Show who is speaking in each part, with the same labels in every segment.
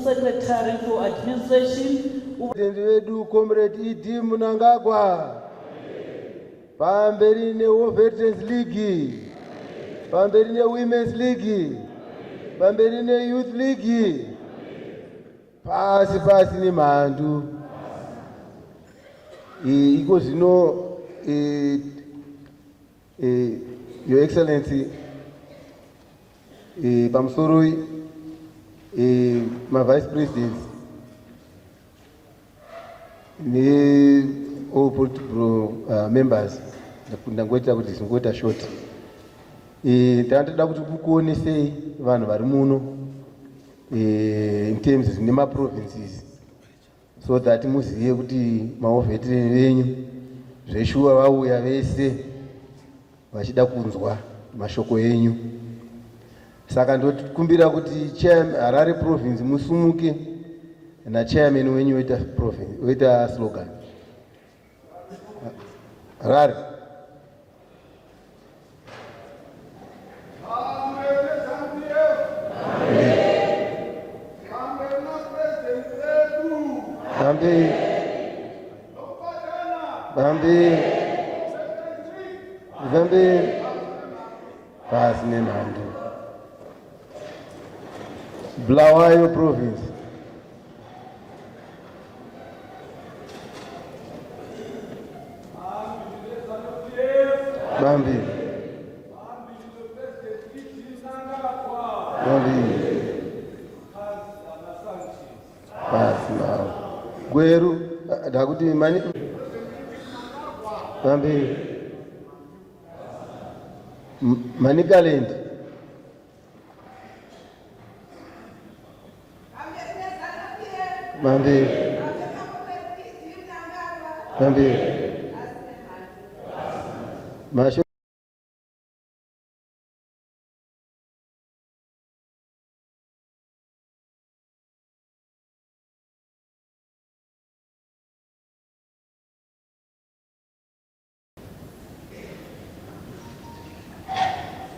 Speaker 1: Secretary for Administration,
Speaker 2: Comrade Mnangagwa, Pamberine Veterans League, Pamberine Women's League, Pamberine Youth League, Pasi ni mandu, because you know, Your Excellency, Pamsoroi, my Vice President, all political members, ndangweta kuti singweta short. Tandida kuti kukuonesei vanhu vari muno in terms nema provinces, so that muzive kuti maveterani venyu zveshuwa vauya vese vachida kunzwa mashoko enyu. Saka ndokumbira kuti Harare province musumuke na chairman wenyu weta province weta slogan. Harare Vambiri. Vambiri. Basi nenhando. Bulawayo province. Vambiri. Vambiri. Basi nawo. Gweru ndakuti mani. Vambiri. Manicaland. Vambiri. Vambiri. Masho.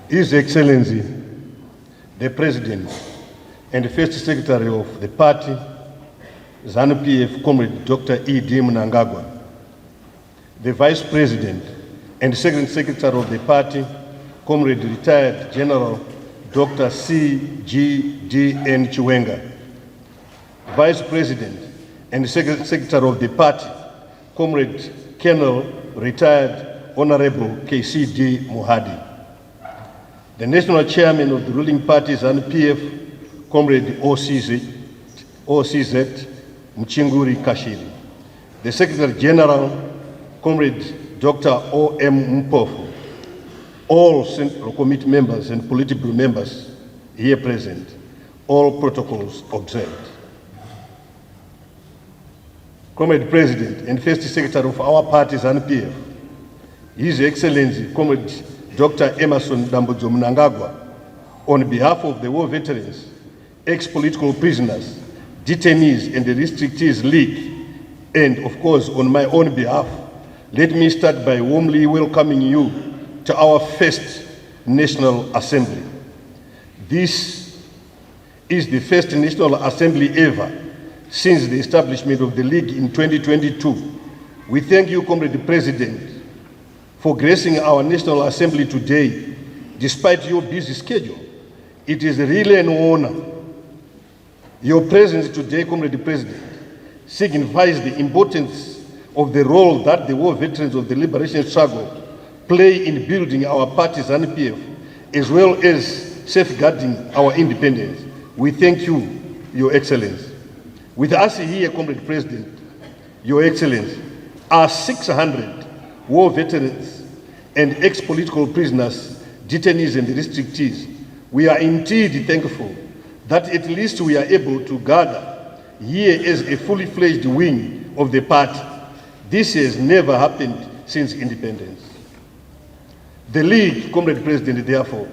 Speaker 3: His Excellency, the President and First Secretary of the party, ZANU-PF, Comrade Dr. E.D. Mnangagwa, the Vice President and Second Secretary of the party, Comrade Retired General Dr. C.G.D.N. Chiwenga, Vice President and Second Secretary of the party, Comrade Colonel Retired Honorable K.C.D. Muhadi, the National Chairman of the ruling party, ZANU-PF, Comrade OCZ Mchinguri Kashiri, the Secretary General, Comrade Dr. O.M. Mpofu, all Central Committee members and political members here present, all protocols observed. Comrade President and First Secretary of our party, ZANU-PF, His Excellency, Comrade Dr. Emerson Dambudzo Mnangagwa, on behalf of the war veterans, ex-political prisoners, detainees, and the Restrictees League, and of course on my own behalf, let me start by warmly welcoming you to our first National Assembly. This is the first National Assembly ever since the establishment of the League in 2022. We thank you, Comrade President, for gracing our National Assembly today, despite your busy schedule. It is really an honor. Your presence today, Comrade President, signifies the importance of the role that the war veterans of the liberation struggle play in building our party's ZANU-PF, as well as safeguarding our independence. We thank you, Your Excellency. With us here, Comrade President, Your Excellency, are 600 war veterans and ex-political prisoners, detainees and restrictees. We are indeed thankful that at least we are able to gather here as a fully fledged wing of the party. This has never happened since independence. The League, Comrade President, therefore,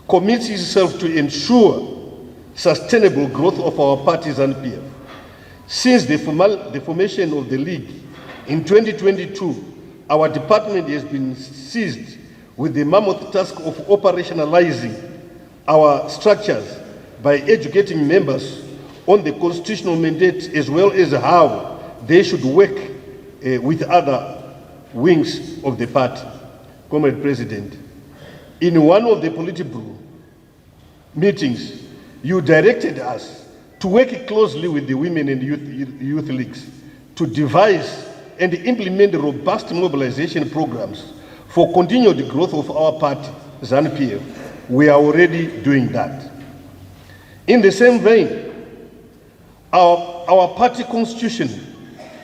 Speaker 3: commits itself to ensure sustainable growth of our party's ZANU-PF. Since the formation of the League in 2022, our department has been seized with the mammoth task of operationalizing our structures by educating members on the constitutional mandate as well as how they should work with other wings of the party. Comrade President, in one of the Politburo meetings, you directed us to work closely with the women and youth leagues to devise and implement robust mobilization programs for continued growth of our party, ZANU-PF. We are already doing that. In the same vein, our party constitution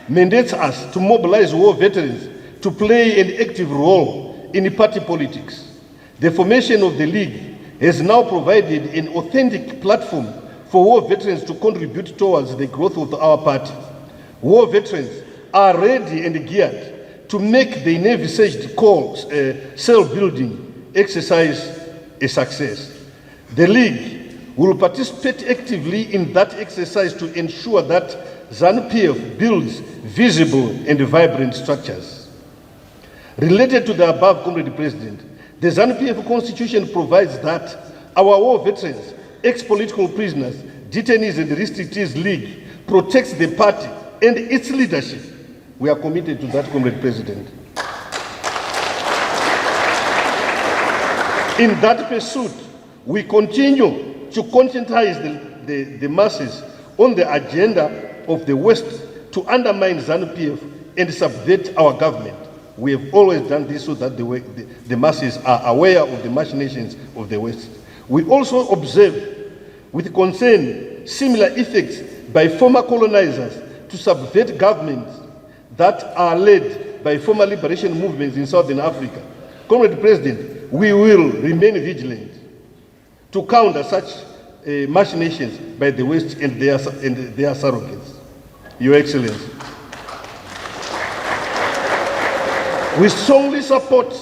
Speaker 3: mandates us to mobilize war veterans to play an active role in party politics. The formation of the League has now provided an authentic platform for war veterans to contribute towards the growth of our party. War veterans are ready and geared to make the envisaged cell building exercise a success. The League will participate actively in that exercise to ensure that ZANU-PF builds visible and vibrant structures. Related to the above, Comrade President, the ZANU-PF Constitution provides that our war veterans, ex-political prisoners, detainees and restrictees League protects the party and its leadership We are committed to that, Comrade President. In that pursuit, we continue to conscientize the masses on the agenda of the West to undermine ZANU-PF and subvert our government. We have always done this so that the masses are aware of the machinations of the West. We also observe with concern similar effects by former colonizers to subvert governments that are led by former liberation movements in Southern Africa. Comrade President, we will remain vigilant to counter such machinations by the West and their surrogates. Your Excellency, we strongly support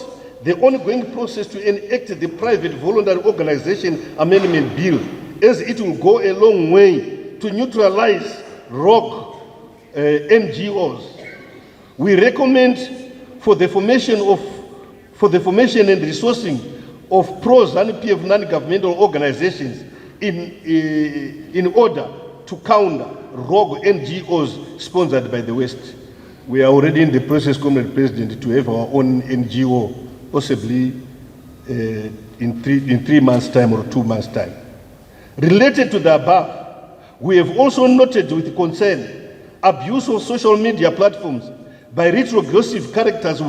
Speaker 3: the ongoing process to enact the Private Voluntary Organization Amendment Bill, as it will go a long way to neutralize rogue NGOs. We recommend for the formation and resourcing of pro-ZANU-PF non-governmental organizations in order to counter rogue NGOs sponsored by the West. We are already in the process, Comrade President, to have our own NGO, possibly in 3 months' time or 2 months' time. Related to the above, we have also noted with concern abuse of social media platforms by retrogressive characters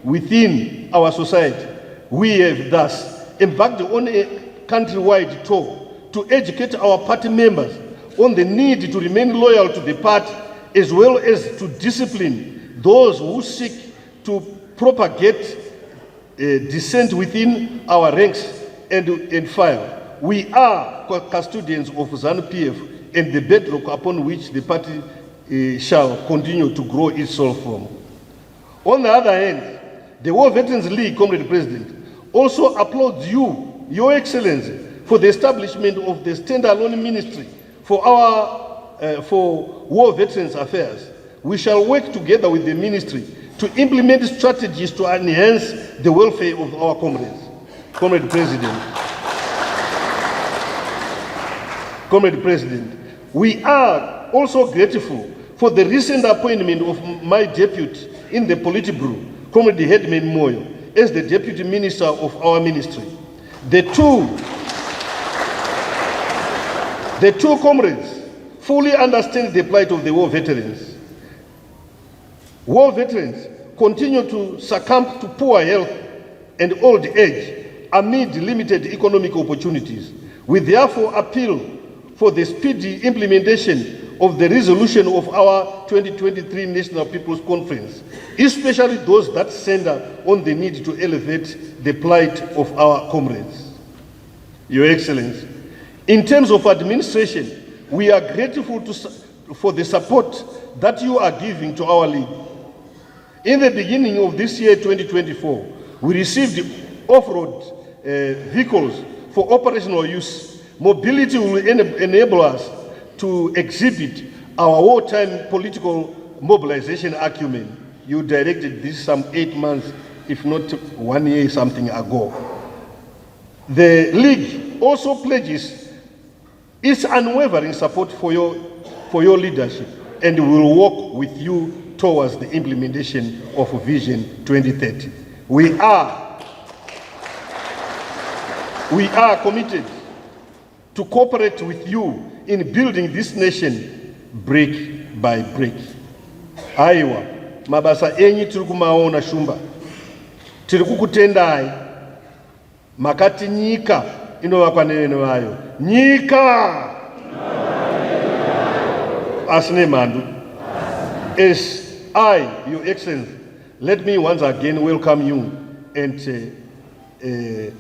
Speaker 3: within our society. We have thus embarked on a countrywide tour to educate our party members on the need to remain loyal to the party, as well as to discipline those who seek to propagate dissent within our ranks and file. We are custodians of ZANU-PF and the bedrock upon which the party shall continue to grow itself from. On the other hand, the War Veterans League, Comrade President, also applauds you, Your Excellency, for the establishment of the standalone ministry for War Veterans Affairs. We shall work together with the ministry to implement strategies to enhance the welfare of our comrades. Comrade President, we are also grateful for the recent appointment of my deputy in the Politburo, Comrade Headman Moyo, as the Deputy Minister of our ministry. The two comrades fully understand the plight of the war veterans. War veterans continue to succumb to poor health and old age amid limited economic opportunities. We therefore appeal for the speedy implementation of the resolution of our 2023 National People's Conference, especially those that center on the need to elevate the plight of our comrades. Your Excellency, in terms of administration, we are grateful for the support that you are giving to our league. In the beginning of this year, 2024, we received off-road vehicles for operational use. Mobility will enable us to exhibit our wartime political mobilization acumen. You directed this some 8 months, if not 1 year something ago. The League also pledges its unwavering support for your leadership and will work with you towards the implementation of Vision 2030. We are committed to cooperate with you in building this nation brick by brick. Aiwa, mabasa enyi tiri kumaona shumba. Tiri kukutendai. Makati nyika inovakwa nevenhu vayo. Nyika! Asine mandu. As I, Your Excellency, let me once again welcome you and the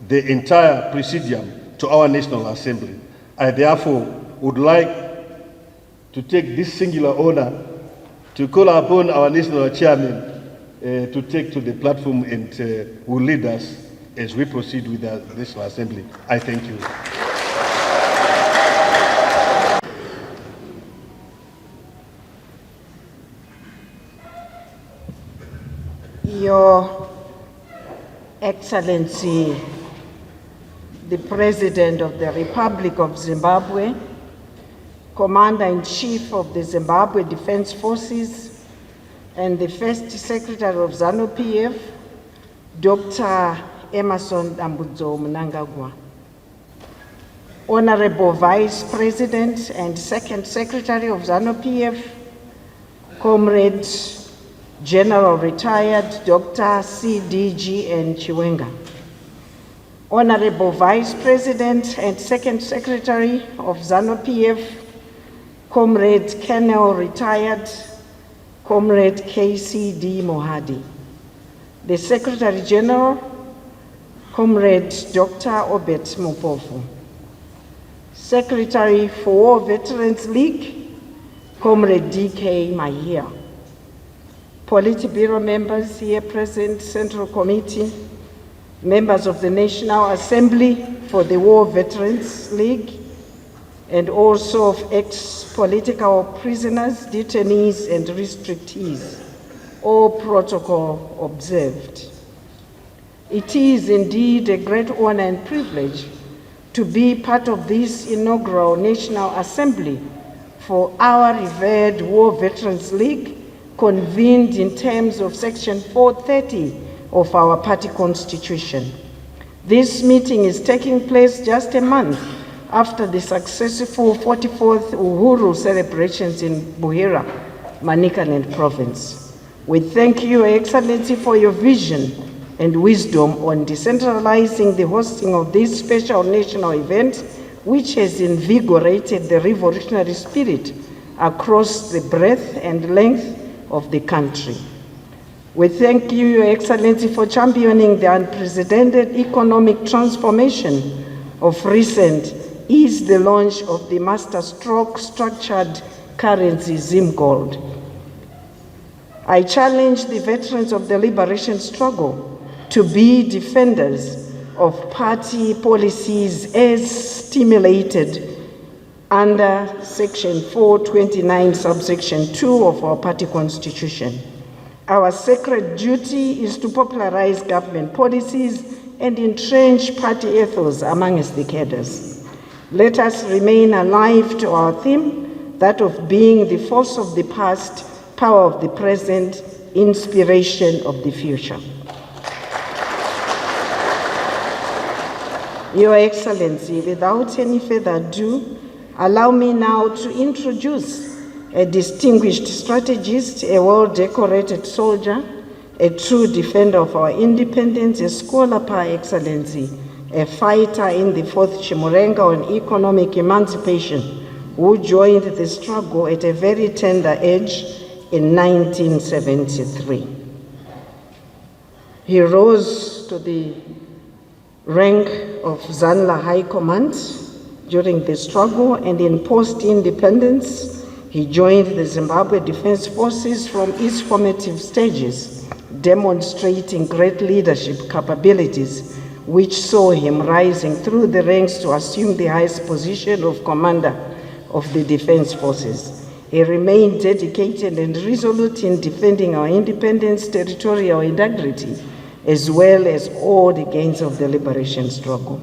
Speaker 3: entire Presidium to our National Assembly. I therefore would like to take this singular honor to call upon our National Chairman to take to the platform and will lead us as we proceed with the National Assembly. I thank you.
Speaker 4: Your Excellency, the President of the Republic of Zimbabwe, Commander-in-Chief of the Zimbabwe Defense Forces, and the First Secretary of ZANU-PF, Dr. Emerson Dambudzo Mnangagwa. Honorable Vice President and Second Secretary of ZANU-PF, Comrade General Retired Dr. C.D.G.N. Chiwenga. Honorable Vice President and Second Secretary of ZANU-PF, Comrade Colonel Retired Comrade K.C.D. Mohadi. The Secretary General, Comrade Dr. Obet Mopofu. Secretary for War Veterans League, Comrade D.K. Mahia. Politburo members here present, Central Committee, members of the National Assembly for the War Veterans League, and also of ex-political prisoners, detainees, and restrictees, all protocol observed. It is indeed a great honor and privilege to be part of this inaugural National Assembly for our revered War Veterans League, convened in terms of Section 430 of our party constitution. This meeting is taking place just a month after the successful 44th Uhuru celebrations in Buhira, Manicaland province. We thank you, Your Excellency, for your vision and wisdom on decentralizing the hosting of this special national event, which has invigorated the revolutionary spirit across the breadth and length of the country. We thank you, Your Excellency, for championing the unprecedented economic transformation of recent is the launch of the master stroke structured currency Zim Gold. I challenge the veterans of the liberation struggle to be defenders of party policies as stimulated under Section 429, subsection 2 of our party constitution. Our sacred duty is to popularize government policies and entrench party ethos amongst the cadres. Let us remain alive to our theme, that of being the force of the past, power of the present, inspiration of the future. Your Excellency, without any further ado, allow me now to introduce a distinguished strategist, a well-decorated soldier, a true defender of our independence, a scholar par excellence, a fighter in the 4th Chimurenga on economic emancipation, who joined the struggle at a very tender age in 1973. He rose to the rank of Zanla High Command during the struggle, and in post-independence, he joined the Zimbabwe Defense Forces from its formative stages, demonstrating great leadership capabilities, which saw him rising through the ranks to assume the highest position of commander of the Defense Forces. He remained dedicated and resolute in defending our independence, territorial integrity, as well as all the gains of the liberation struggle.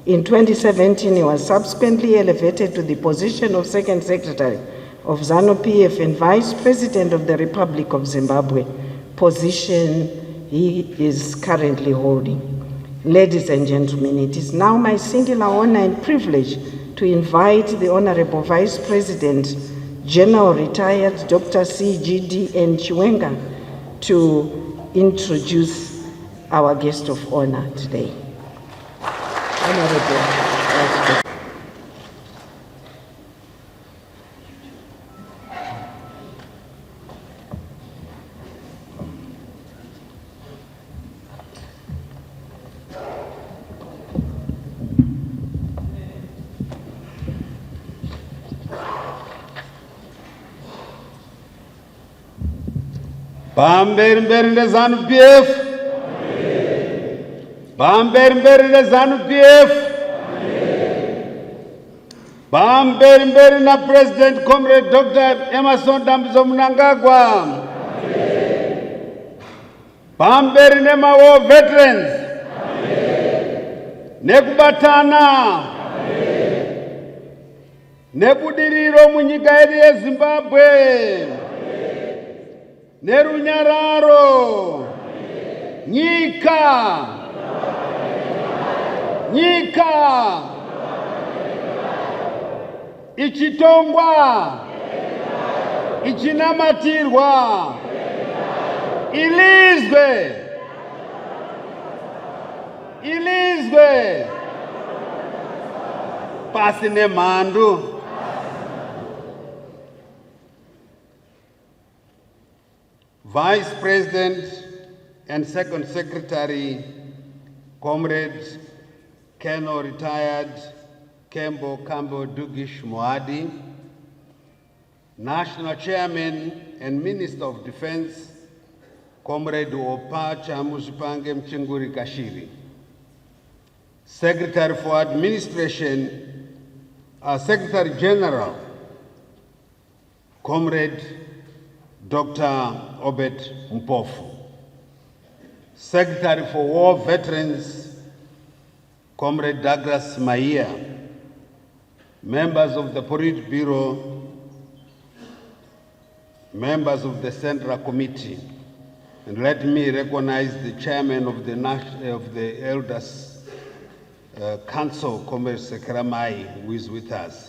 Speaker 4: In 2017, he was subsequently elevated to the position of Second Secretary of ZANU-PF and Vice President of the Republic of Zimbabwe, position he is currently holding. Ladies and gentlemen, it is now my singular honor and privilege to invite the Honorable Vice President, General Retired Dr. C.G.D.N. Chiwenga, to introduce our guest of honor today. Honorable Vice President.
Speaker 5: Bamberi mberi ZANU-PF. Bamberi mberi ZANU-PF. Bamberi mberi na President Comrade Dr. Emerson Dambudzo Mnangagwa. Bamberi nema war veterans. Nekubatana. Nekudiriro munyika yedu yeZimbabwe. nerunyararo, nyika, nyika, ichitongwa, ichinamatirwa, ilizwe, ilizwe, pasi nemhandu. Vice President and Second Secretary, Comrade Colonel Retired Kembo Kambo Dugish Moadi, National Chairman and Minister of Defense, Comrade Opacha Musipange Mchinguri Kashiri, Secretary for Administration, Secretary General, Comrade Dr. Obed Mpofu, Secretary for War Veterans, Comrade Douglas Maia, members of the Politburo, members of the Central Committee, and let me recognize the chairman of the Elders Council, Comrade Sekeramai, who is with us.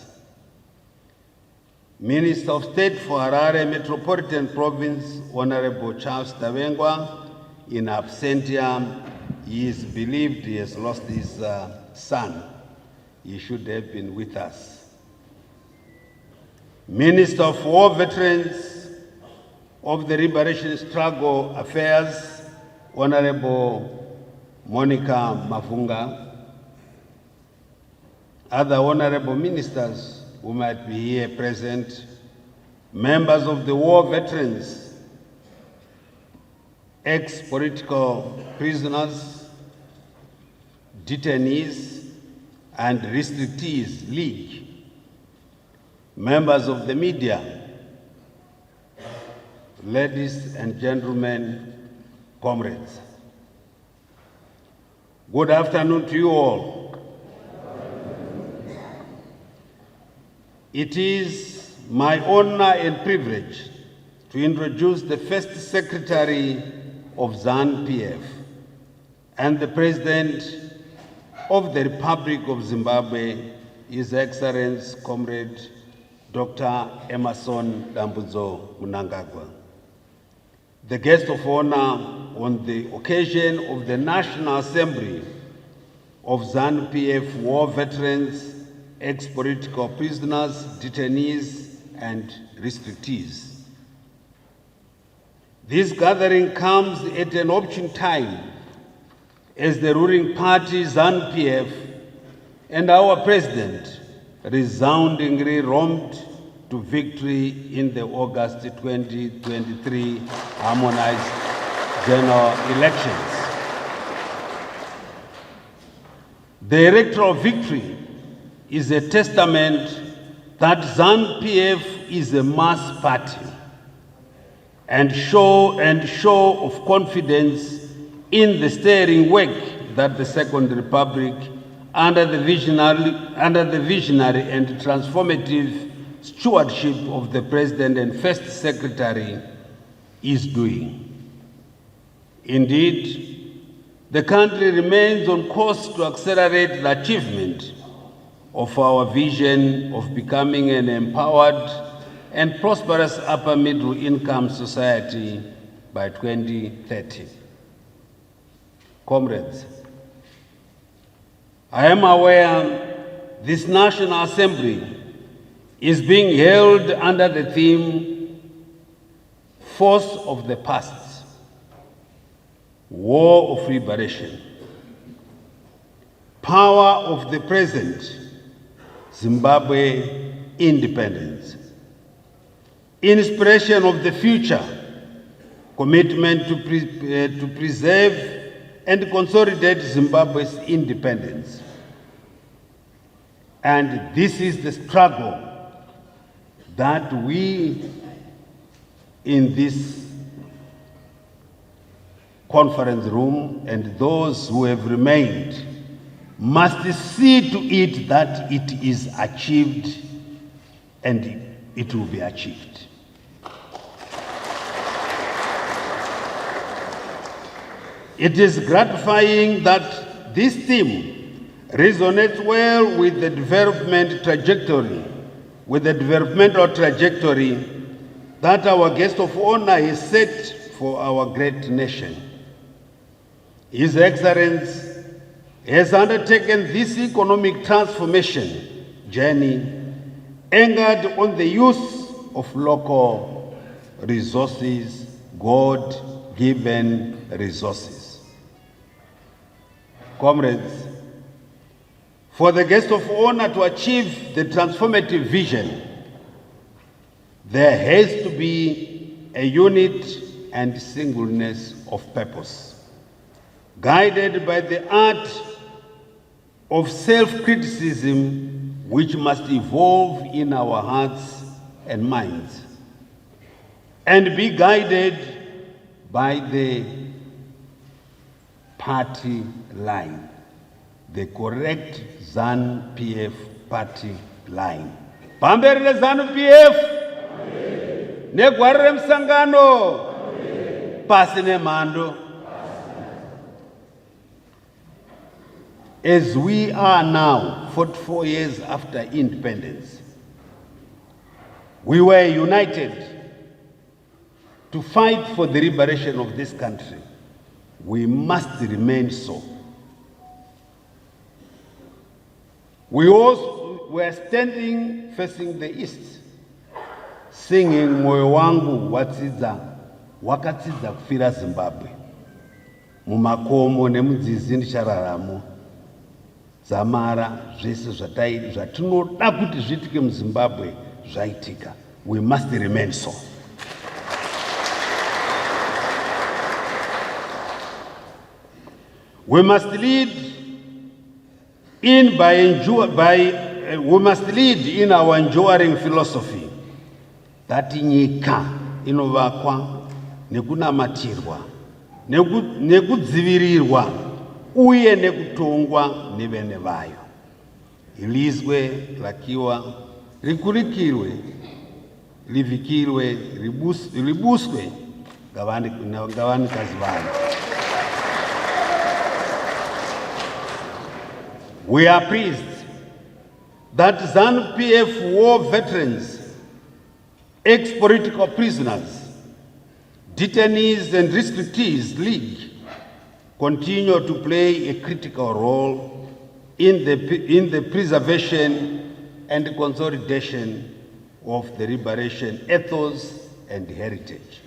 Speaker 5: Minister of State for Harare Metropolitan Province, Honorable Charles Tavengwa, in absentia, he is believed he has lost his son. He should have been with us. Minister of War Veterans of the Liberation Struggle Affairs, Honorable Monica Mavunga. Other honorable ministers who might be here present, members of the war veterans, ex-political prisoners, detainees, and restrictees league, members of the media, ladies and gentlemen, comrades. Good afternoon to you all. It is my honor and privilege to introduce the First Secretary of ZANU-PF and the President of the Republic of Zimbabwe, His Excellency Comrade Dr. Emerson Dambudzo Mnangagwa. The guest of honor on the occasion of the National Assembly of ZANU-PF war veterans, ex-political prisoners, detainees, and restrictees. This gathering comes at an opportune time as the ruling party, ZANU-PF, and our president resoundingly romped to victory in the August 2023 harmonized general elections. The electoral victory is a testament that ZANU-PF is a mass party and show of confidence in the steering work that the Second Republic, under the visionary and transformative stewardship of the President and First Secretary, is doing. Indeed, the country remains on course to accelerate the achievement of our vision of becoming an empowered and prosperous upper middle income society by 2030. Comrades, I am aware this National Assembly is being held under the theme, Force of the Past, War of Liberation, Power of the Present, Zimbabwe independence, inspiration of the future, commitment to preserve and consolidate Zimbabwe's independence. And this is the struggle that we in this conference room and those who have remained must see to it that it is achieved and it will be achieved. It is gratifying that this theme resonates well with the developmental trajectory that our guest of honor has set for our great nation. His Excellency has undertaken this economic transformation journey anchored on the use of local resources, God-given resources. Comrades, for the guest of honor to achieve the transformative vision, there has to be a unit and singleness of purpose, guided by the art of self-criticism, which must evolve in our hearts and minds, and be guided by the party line, the correct ZANU-PF party line. Pamberi ZANU-PF, negwarire msangano, pasi nemando. As we are now, 44 years after independence, we were united to fight for the liberation of this country. We must remain so. We also were standing facing the east, singing moyo wangu watsidza wakatsidza kufira Zimbabwe, mumakomo nemudzizi ndichararamo zamara zvese zvatinoda kuti zvitike muZimbabwe zvaitika. We must remain so. We must lead in our enduring philosophy that nyika inovakwa nekunamatirwa nekudzivirirwa uye nekutongwa nevene vayo. Ilizwe, lakiwa, rikurikirwe, livikirwe, ribuswe ngavanikazi vayo. We are pleased that ZANU-PF war veterans, ex-political prisoners, detainees and restrictees league continue to play a critical role in the preservation and consolidation of the liberation ethos and heritage.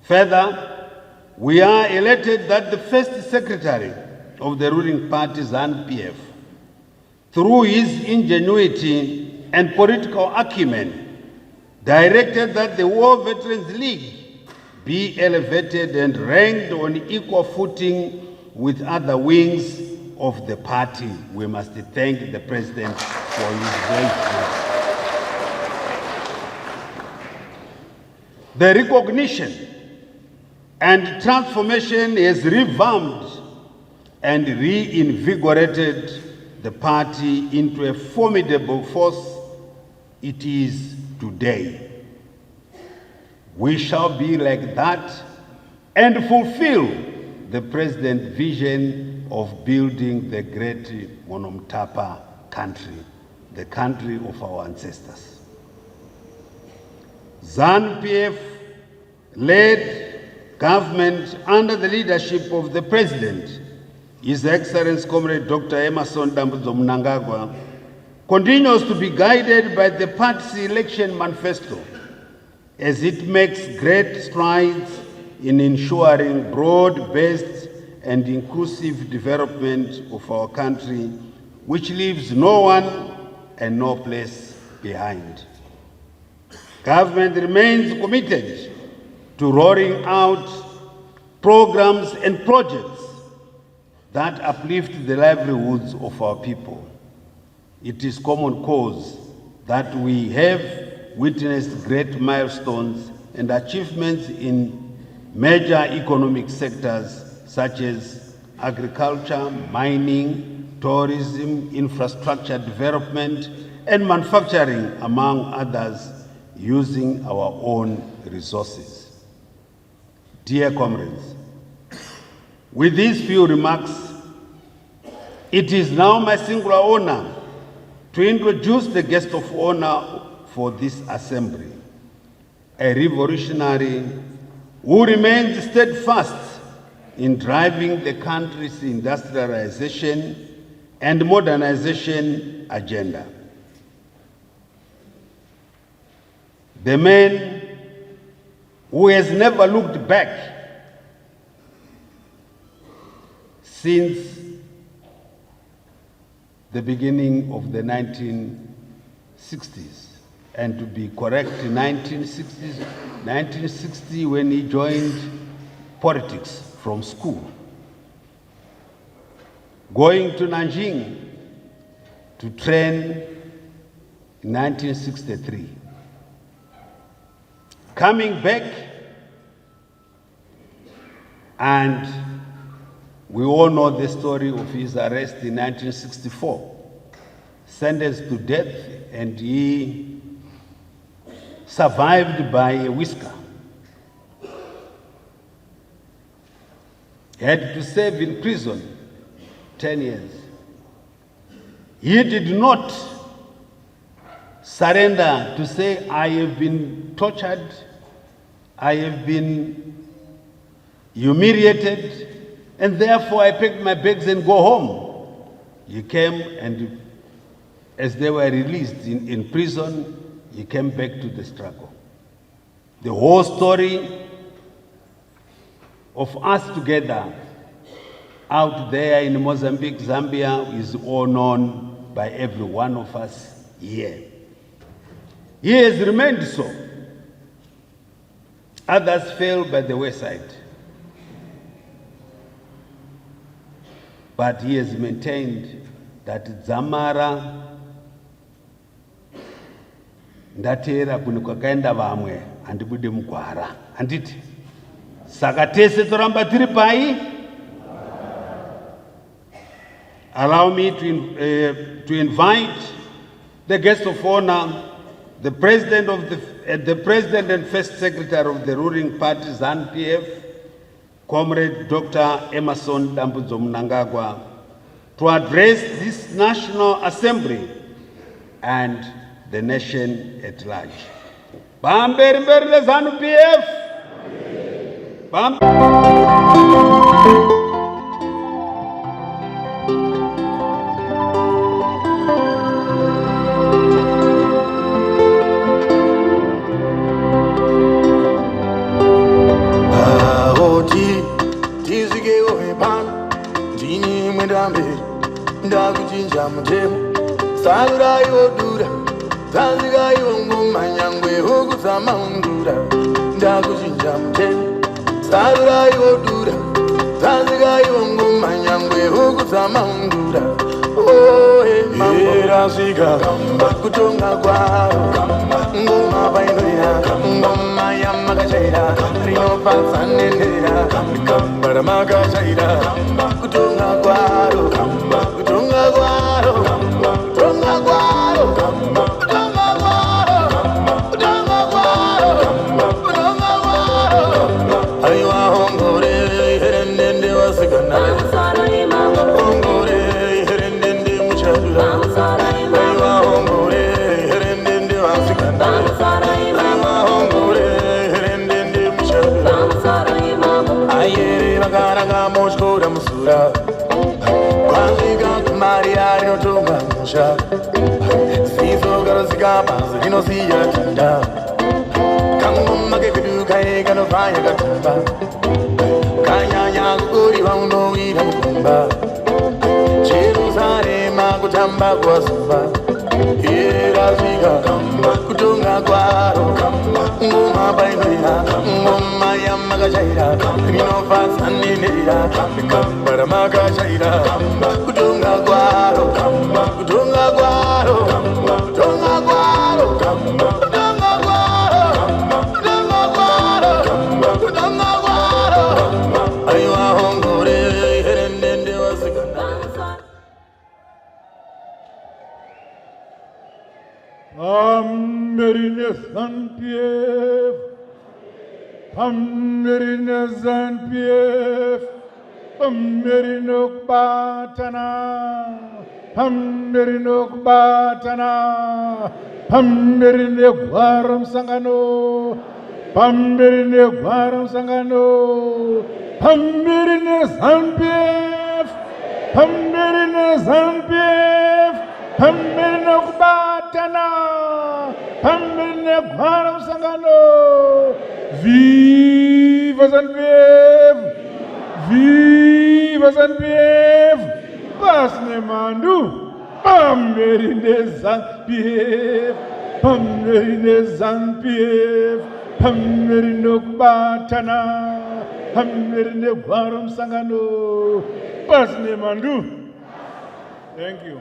Speaker 5: Further, we are elated that the first secretary of the ruling party, ZANU-PF, through his ingenuity and political acumen, directed that the War Veterans League be elevated and ranked on equal footing with other wings of the party. We must thank the President for his great. The recognition and transformation has revamped and reinvigorated the party into a formidable force it is today. We shall be like that and fulfill the President's vision of building the great Monomtapa country, the country of our ancestors. ZANU-PF led government under the leadership of the President, His Excellency Comrade Dr. Emerson Mnangagwa, continues to be guided by the party's election manifesto as it makes great strides in ensuring broad-based and inclusive development of our country, which leaves no one and no place behind. Government remains committed to rolling out programs and projects that uplift the livelihoods of our people. It is common cause that we have witnessed great milestones and achievements in major economic sectors such as agriculture, mining, tourism, infrastructure development, and manufacturing, among others, using our own resources. Dear comrades, With these few remarks, it is now my singular honor to introduce the guest of honor for this assembly, a revolutionary who remains steadfast in driving the country's industrialization and modernization agenda. The man who has never looked back since the beginning of the 1960s, and to be correct, 1960 when he joined politics from school, going to Nanjing to train in 1963, coming back, and we all know the story of his arrest in 1964, sentenced to death, and he survived by a whisker. He had to serve in prison 10 years. He did not surrender to say, I have been tortured, I have been humiliated, and therefore I packed my bags and go home. He came, and as they were released in prison, he came back to the struggle. The whole story of us together out there in Mozambique, Zambia, is all known by every one of us here. He has remained so. Others fell by the wayside. But he has maintained that Dzamara ndatera kuno kwakaenda vamwe handibude mugwara, handiti? Saka tese toramba tiri pai. Allow me to invite the guest of honor, the president and first secretary of the ruling party ZANU-PF, Comrade Dr. Emerson Mnangagwa, to address this National Assembly and the nation at large. Bamberi mberi ZANU-PF.
Speaker 6: Ndakuchinja mutemo salurayo dura tanzigayo ngumanyangwe hukuzama undura ndakuchinja mutemo salurayo dura tanzigayo ngumanyangwe hukuzama undura ohe mambo zika kutonga kwaro ngoma painoya ngoma ya makachaira rinofasa nendera kambara makachaira kutonga kwaro kutonga kwaro kutonga kwaro kutonga kwaro kutonga kwaro kutonga kwaro aiwa hongore herendende wasikana hongore herendende muchadura aiwa hongore herendende wasikana aiwa hongore herendende muchadura ayere bagaraga moshkora musura Maria Notonga Musha Siso Garosika Pazino Sia Tunda Kangoma Gedu Kaega Fire Gatumba Kanya Yaguri Wano Ida Mukumba Jerusalem Magutamba Guazumba Ira Ziga Kutunga Guaro Nguma Baina Nguma Yamagajaira Nino Fas and Nina Kambara Magajaira Kutunga Guaro Kutunga Guaro Kutunga Guaro Kutunga Guaro Kutunga Guaro Kutunga Guaro Aywa Hongore Herendende Wasikana
Speaker 7: Amerine ZANU-PF, Amerine ZANU-PF, Phambili nokubatana, phambili nokubatana, phambili negwaro msangano, phambili negwaro msangano, phambili neZANU-PF, phambili neZANU-PF, phambili nokubatana, phambili negwaro msangano. Viva ZANU-PF! Viva ZANU-PF! Pasne mandu, phambili neZANU-PF, phambili neZANU-PF, phambili nokubatana, phambili negwaro msangano. Pasne mandu. Thank you.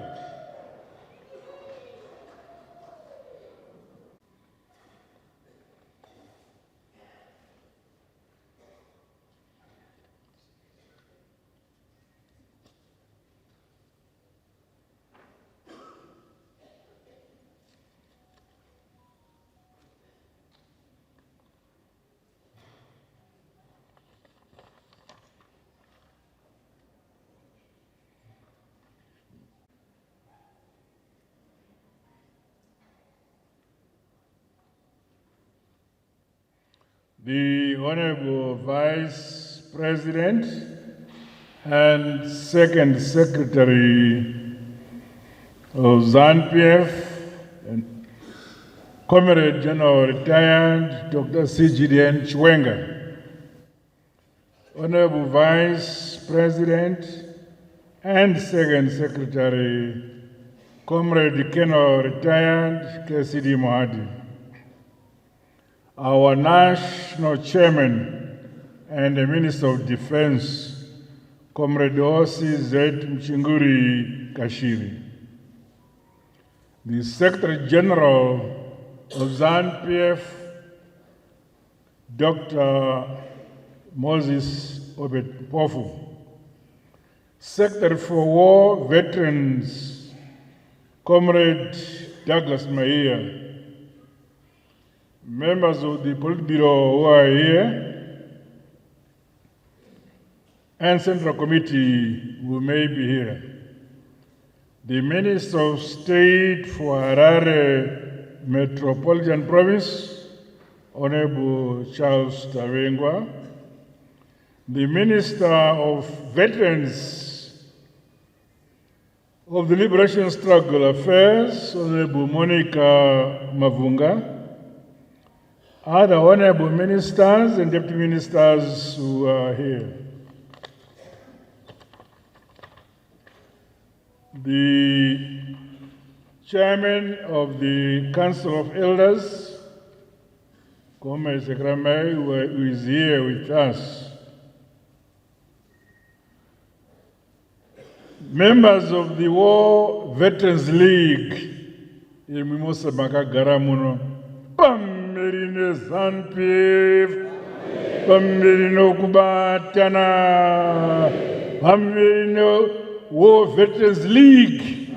Speaker 7: The Honorable Vice President and Second Secretary of ZANU-PF and Comrade General Retired Dr. C.G.D.N. Chwenga, Honorable Vice President and Second Secretary Comrade General Retired K.C.D. Mohadi, our National Chairman and the Minister of Defense, Comrade Osi Z. Mchinguri Kashiri, the Secretary General of ZANU-PF, Dr. Moses Obed Pofu, Secretary for War Veterans, Comrade Douglas Maia, members of the Politburo who are here, and Central Committee who may be here, the Minister of State for Harare Metropolitan Province, Honorable Charles Tawengwa, the Minister of Veterans of the Liberation Struggle Affairs, Honorable Monica Mavunga, other honorable ministers and deputy ministers who are here. The chairman of the Council of Elders, Comrade Sekramai, who is here with us. Members of the War Veterans League, Mimosa Makagaramuno, phambili neZANU-PF, phambili nokubatana, phambili War Veterans League,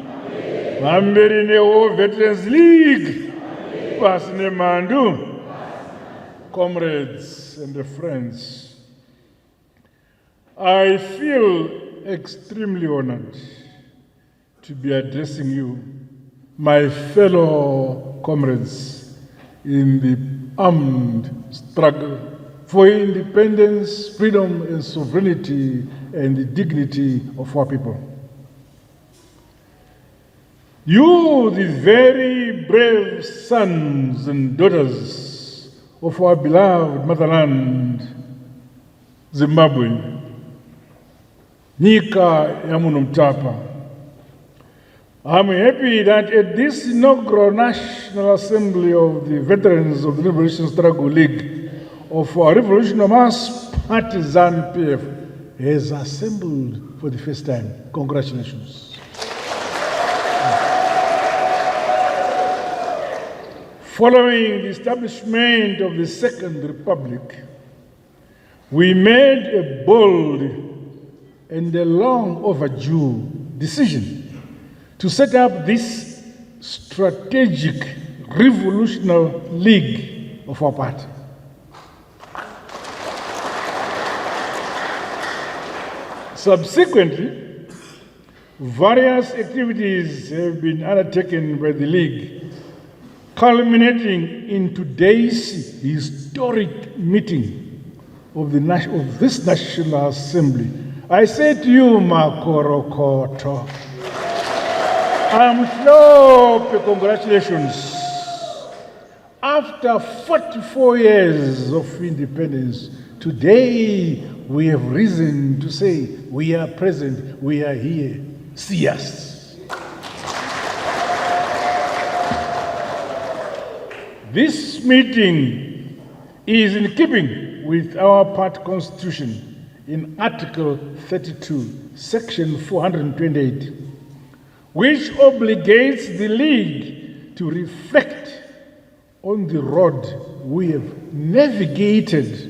Speaker 7: phambili War Veterans League, pasne mandu, comrades and friends. I feel extremely honored to be addressing you, my fellow comrades in the armed struggle for independence, freedom and sovereignty and the dignity of our people. You, the very brave sons and daughters of our beloved motherland, Zimbabwe, Nyika ya muno mtapa. I'm happy that at this inaugural National Assembly of the Veterans of the Liberation Struggle League of our Revolutionary Mass Party ZANU-PF has assembled for the first time. Congratulations. Following the establishment of the Second Republic, we made a bold and a long overdue decision to set up this strategic revolutionary league of our party. Subsequently, various activities have been undertaken by the League, culminating in today's historic meeting of this National Assembly. I say to you, Makorokoto, I'm sure, congratulations. After 44 years of independence, today we have reason to say we are present, we are here. See us. This meeting is in keeping with our party constitution in Article 32, Section 428, which obligates the League to reflect on the road we have navigated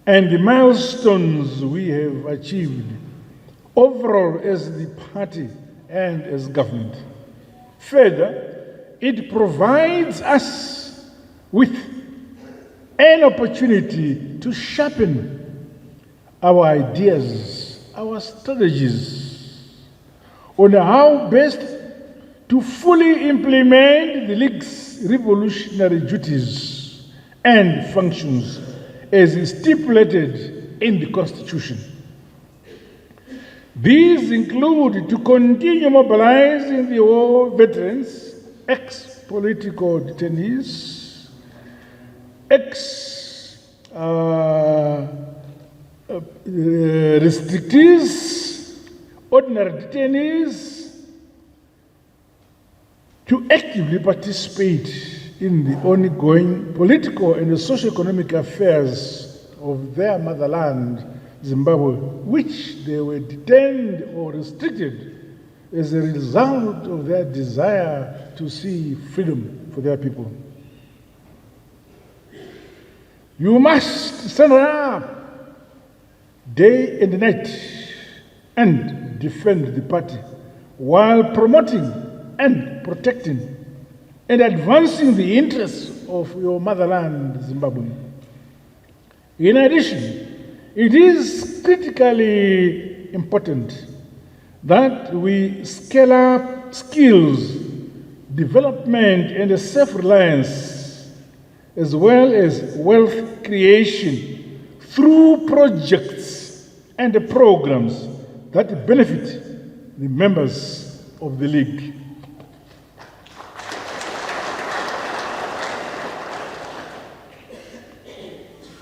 Speaker 7: and the milestones we have achieved overall as the party and as government. Further, it provides us with an opportunity to sharpen our ideas, our strategies on how best to fully implement the League's revolutionary duties and functions as is stipulated in the Constitution. These include to continue mobilizing the war veterans, ex-political detainees, restrictees, ordinary detainees, to actively participate in the ongoing political and socio-economic affairs of their motherland, Zimbabwe, which they were detained or restricted as a result of their desire to see freedom for their people. You must stand up day and night and defend the party while promoting and protecting and advancing the interests of your motherland, Zimbabwe. In addition, it is critically important that we scale up skills, development, and self-reliance, as well as wealth creation through projects and programs that benefit the members of the League.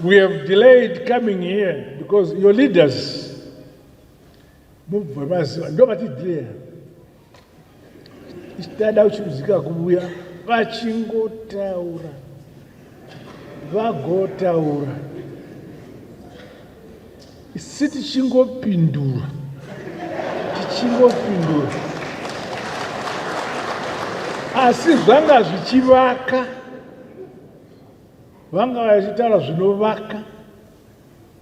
Speaker 7: We have delayed coming here because your leaders, nobody there. Istada uchizika kubuya vachingotaura vagotaura isi tichingopindura asi zvanga zvichivaka vanga vachitaura zvinovaka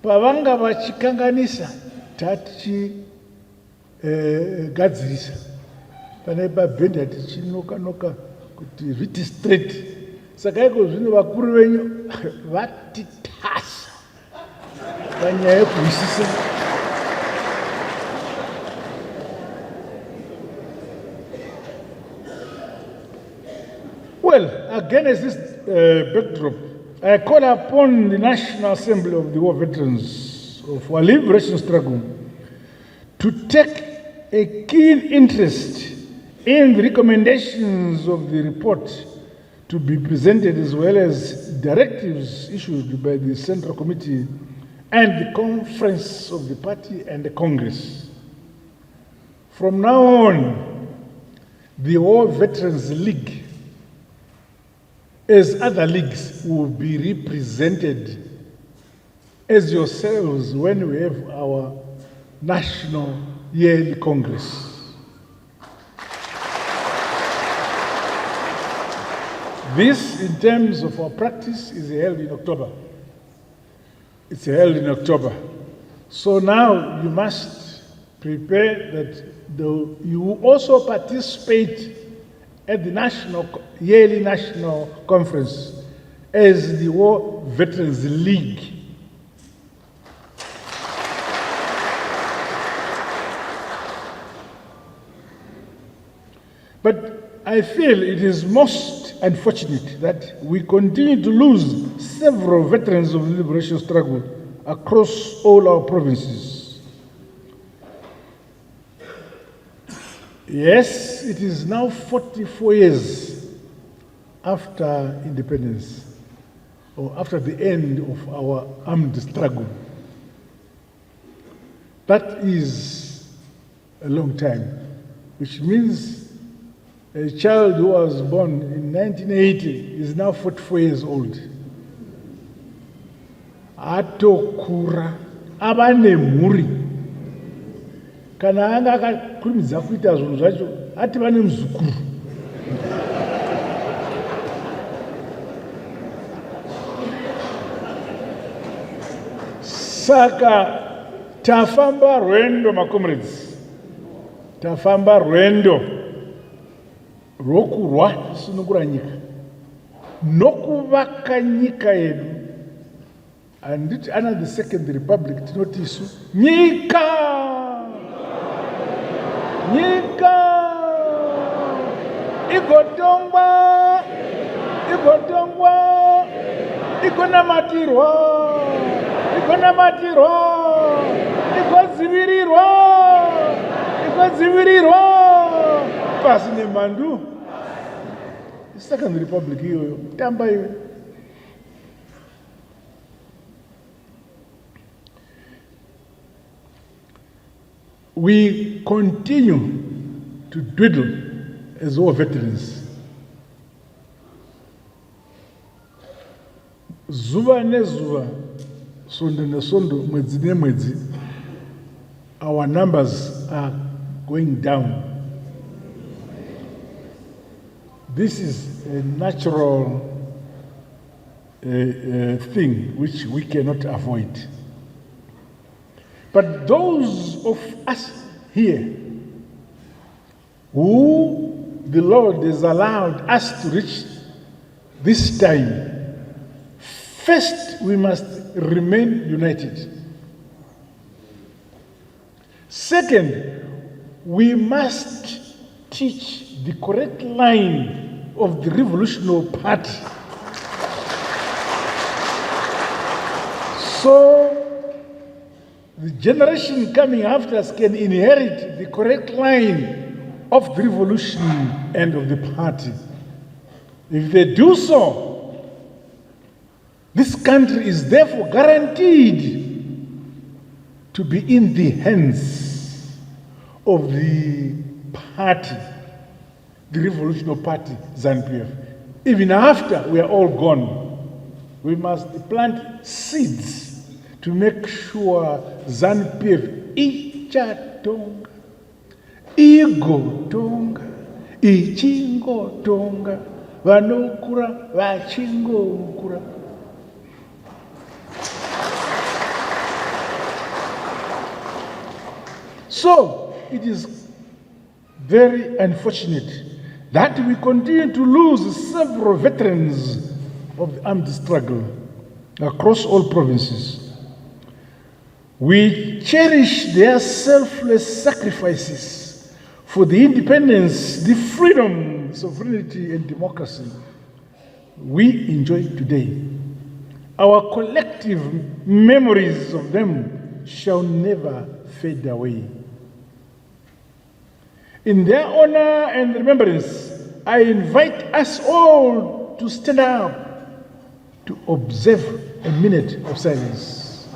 Speaker 7: pavanga vachikanganisa tachigadzirisa pane pabhenda tichinoka kuti zviti straight. Saka iko zvino vakuru venyu vatitasa panyaya yekuvisisa. Well, against this backdrop, I call upon the National Assembly of the War Veterans of our liberation struggle to take a keen interest in the recommendations of the report to be presented, as well as directives issued by the Central Committee and the Conference of the Party and the Congress. From now on, the War Veterans League, as other leagues, will be represented as yourselves when we have our National Yearly Congress. This, in terms of our practice, is held in October. It's held in October. So now you must prepare that you will also participate at the yearly national conference as the War Veterans League. But I feel it is most unfortunate that we continue to lose several veterans of the liberation struggle across all our provinces. Yes, it is now 44 years after independence, or after the end of our armed struggle. That is a long time, which means a child who was born in 1980 is now 44 years old. Atokura abane muri kana anga akakurumidza kuita zvinhu zvacho ati vane muzukuru. Saka tafamba rwendo, my comrades, tafamba rwendo rwokurwa sunungura nyika nokuvaka nyika yedu. And under the Second Republic tinotisu nyika nyika igotongwa igotongwa igonamatirwa igonamatirwa igodzivirirwa igodzivirirwa pasi nemhandu. Second Republic iyoyo tamba iwe. We continue to dwindle as war veterans. Zuva nezuva, sondo nesondo, mwedzi nemwedzi, our numbers are going down. This is a natural thing which we cannot avoid. But those of us here who the Lord has allowed us to reach this time, first we must remain united. Second, we must teach the correct line of the Revolutionary Party. So the generation coming after us can inherit the correct line of the revolution and of the party. If they do so, this country is therefore guaranteed to be in the hands of the party, the Revolutionary Party, ZANU-PF. Even after we are all gone, we must plant seeds to make sure ZANU-PF ichatonga, igotonga, ichingotonga, vanokura vachingokura. So it is very unfortunate that we continue to lose several veterans of the armed struggle across all provinces. We cherish their selfless sacrifices for the independence, the freedom, sovereignty, and democracy we enjoy today. Our collective memories of them shall never fade away. In their honor and remembrance, I invite us all to stand up to observe a minute of silence.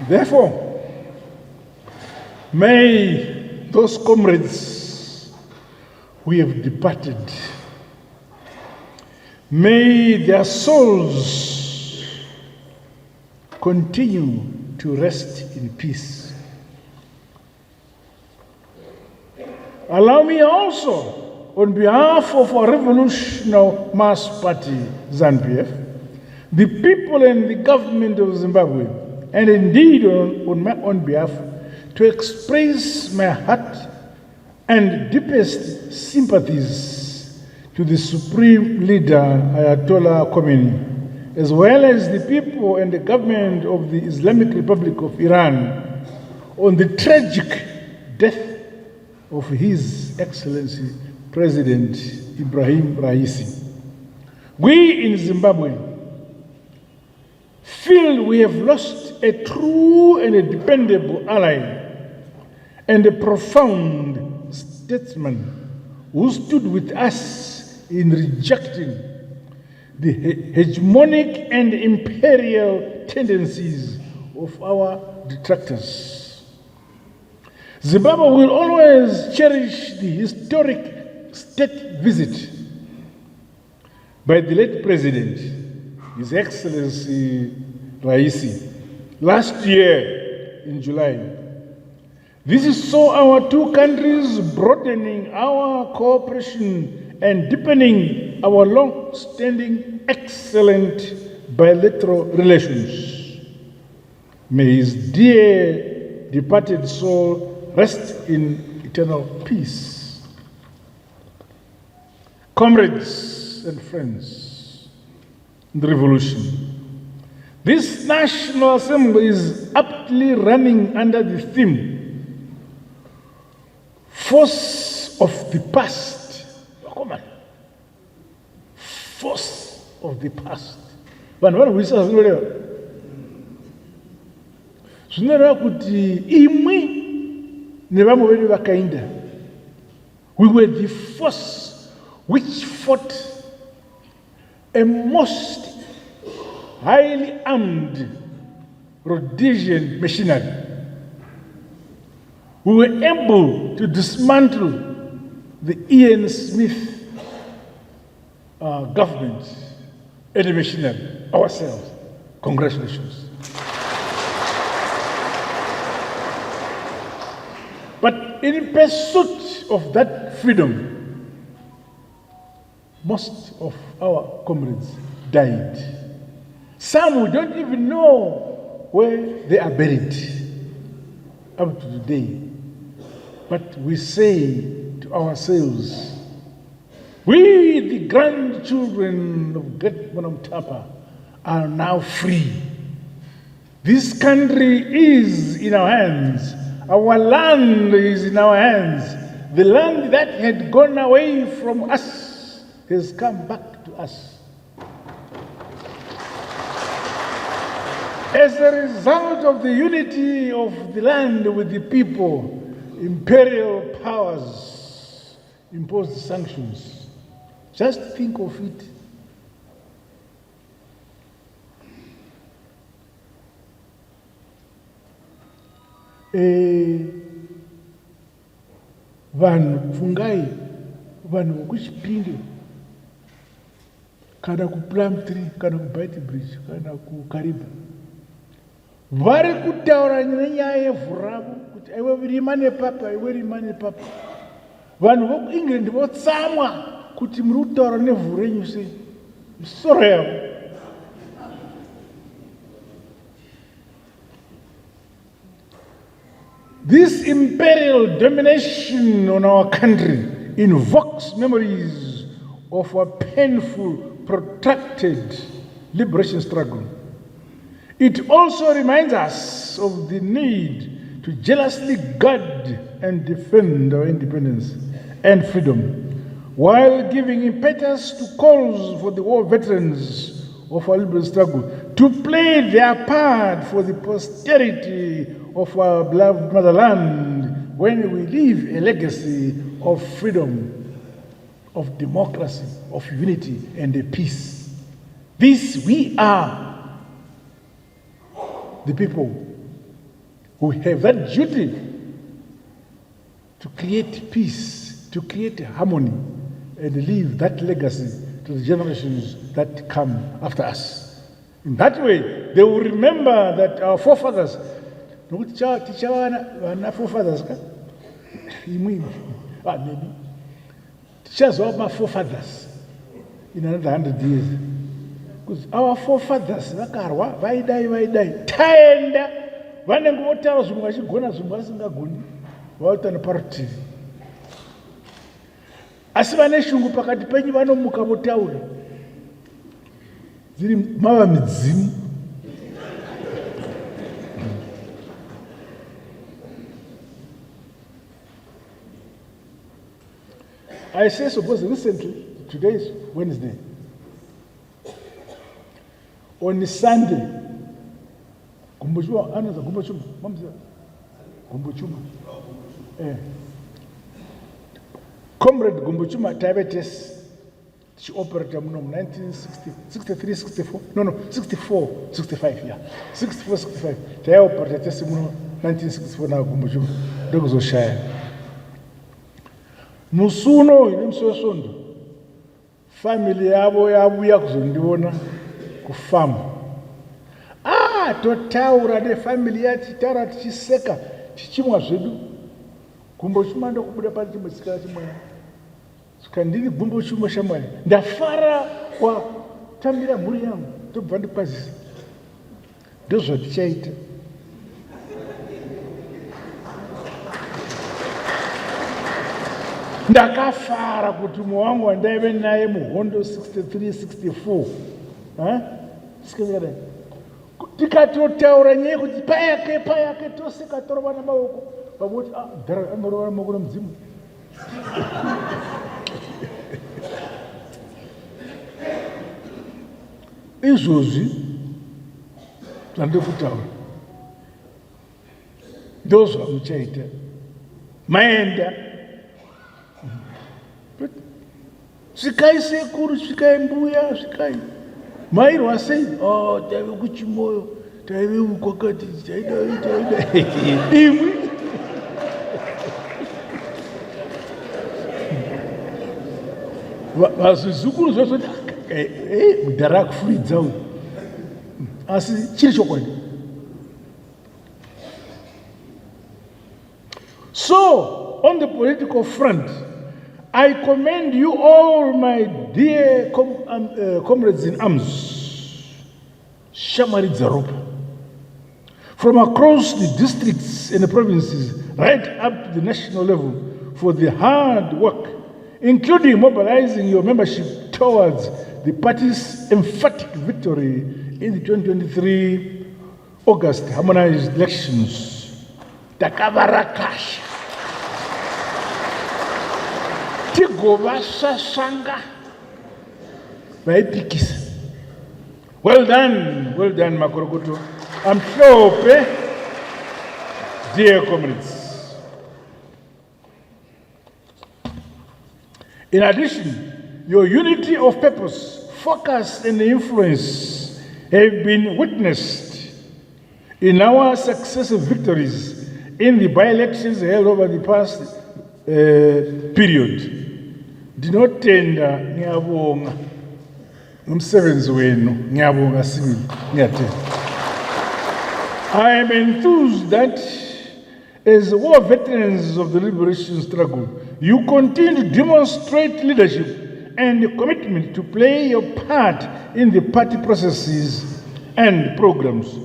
Speaker 7: Therefore, may those comrades who have departed, may their souls continue to rest in peace. Allow me also, on behalf of our Revolutionary Mass Party, ZANU-PF, the people and the government of Zimbabwe, and indeed on my own behalf, to express my heart and deepest sympathies to the Supreme Leader Ayatollah Khomeini, as well as the people and the government of the Islamic Republic of Iran, on the tragic death of His Excellency President Ibrahim Raisi. We in Zimbabwe feel we have lost a true and a dependable ally and a profound statesman who stood with us in rejecting the hegemonic and imperial tendencies of our detractors. Zimbabwe will always cherish the historic state visit by the late President, His Excellency Raisi, last year in July. This saw our two countries broadening our cooperation and deepening our long-standing excellent bilateral relations. May his dear departed soul rest in eternal peace. Comrades and friends in the revolution, this National Assembly is aptly running under the theme Force of the Past. Come on. Force of the past. Vanhu visa zvinoreva kuti imwe nevamwe vedu vakainda, we were the force which fought a most highly armed Rhodesian machinery. We were able to dismantle the Ian Smith government and the machinery ourselves. Congratulations. But in pursuit of that freedom, most of our comrades died. Some we don't even know where they are buried up to today. But we say to ourselves, we, the grandchildren of great Mnangagwa, are now free. This country is in our hands. Our land is in our hands. The land that had gone away from us has come back to us. As a result of the unity of the land with the people, imperial powers imposed sanctions. Just think of it. Vanhu pfungai, vanhu vokuchipinge kana kuPlum Tree kana kuBite Bridge kana kuKariba vari kutaura nenyaya yevhu ravo kuti iwe rima nepapa, iwe rima nepapa. Vanhu vokuEngland votsamwa kuti muri kutaura nevhu renyu sei, misoro yavo. This imperial domination on our country invokes memories of a painful, protracted liberation struggle. It also reminds us of the need to jealously guard and defend our independence and freedom, while giving impetus to calls for the war veterans of our liberation struggle to play their part for the posterity of our beloved motherland when we leave a legacy of freedom, of democracy, of unity and a peace. This we are the people who have that duty to create peace, to create harmony, and leave that legacy to the generations that come after us. In that way, they will remember that our forefathers, forefathers, maybe my forefathers in another 100 years. Because our forefathers, why die? Tired. Vanenge votaura zvimwe vachigona zvimwe vasingagoni, vautana parutivi. asi vane shungu pakati penyu vanomuka votaura dziri mava midzimu. I say suppose recently, today is Wednesday, on Sunday, Gumbochuma, another Gumbochuma, Mamza, Gumbochuma, Comrade Gumbochuma Diabetes, she operated in 1963, 64, no, 64, 65, yeah, 64, 65. They operated in 1964 now, Gumbochuma, dogs of Shire. Musuno ine msosondo family yavo yabuya kuzondiona kufama totaura nefamily yati taura tichiseka tichimwa zvedu Gumbochuma ndokubuda pachimwe sikala chimwe saka ndiri Gumbochuma shamwari ndafara kwatambira mhuri yangu tobva ndikwazisa ndozvatichaita. Ndakafara kuti mumwe wangu wandaive naye muhondo 63, 64 tikatotaura nyaya kuti payake toseka torovana maoko vamoti dhara anorovana maoko nomudzimu. Izvozvi zvandiri kutaura ndozvamuchaita maenda svikai sekuru, svikai mbuya, svikai mairwa sei? Taive kuchimoyo, taive ukwakati, taida imwi vazvizukuru zvazvoti mudhara akufuridza uyu, asi chiri chokwadi. So on the political front, I commend you all, my dear comrades in arms, Shamari Zaropa, from across the districts and the provinces, right up to the national level, for the hard work, including mobilizing your membership towards the party's emphatic victory in the 2023 August harmonized elections. Takavarakasha. Tigobasasanga. Vaipikisa. Well done, Makorokoto. I'm sure, dear comrades. In addition, your unity of purpose, focus, and influence have been witnessed in our successive victories in the by-elections held over the past period. Ndinotenda ngiyabonga umsebenzi wenu, ngiyabonga sibili, ngiyatenda. I am enthused that as war veterans of the liberation struggle, you continue to demonstrate leadership and commitment to play your part in the party processes and programs.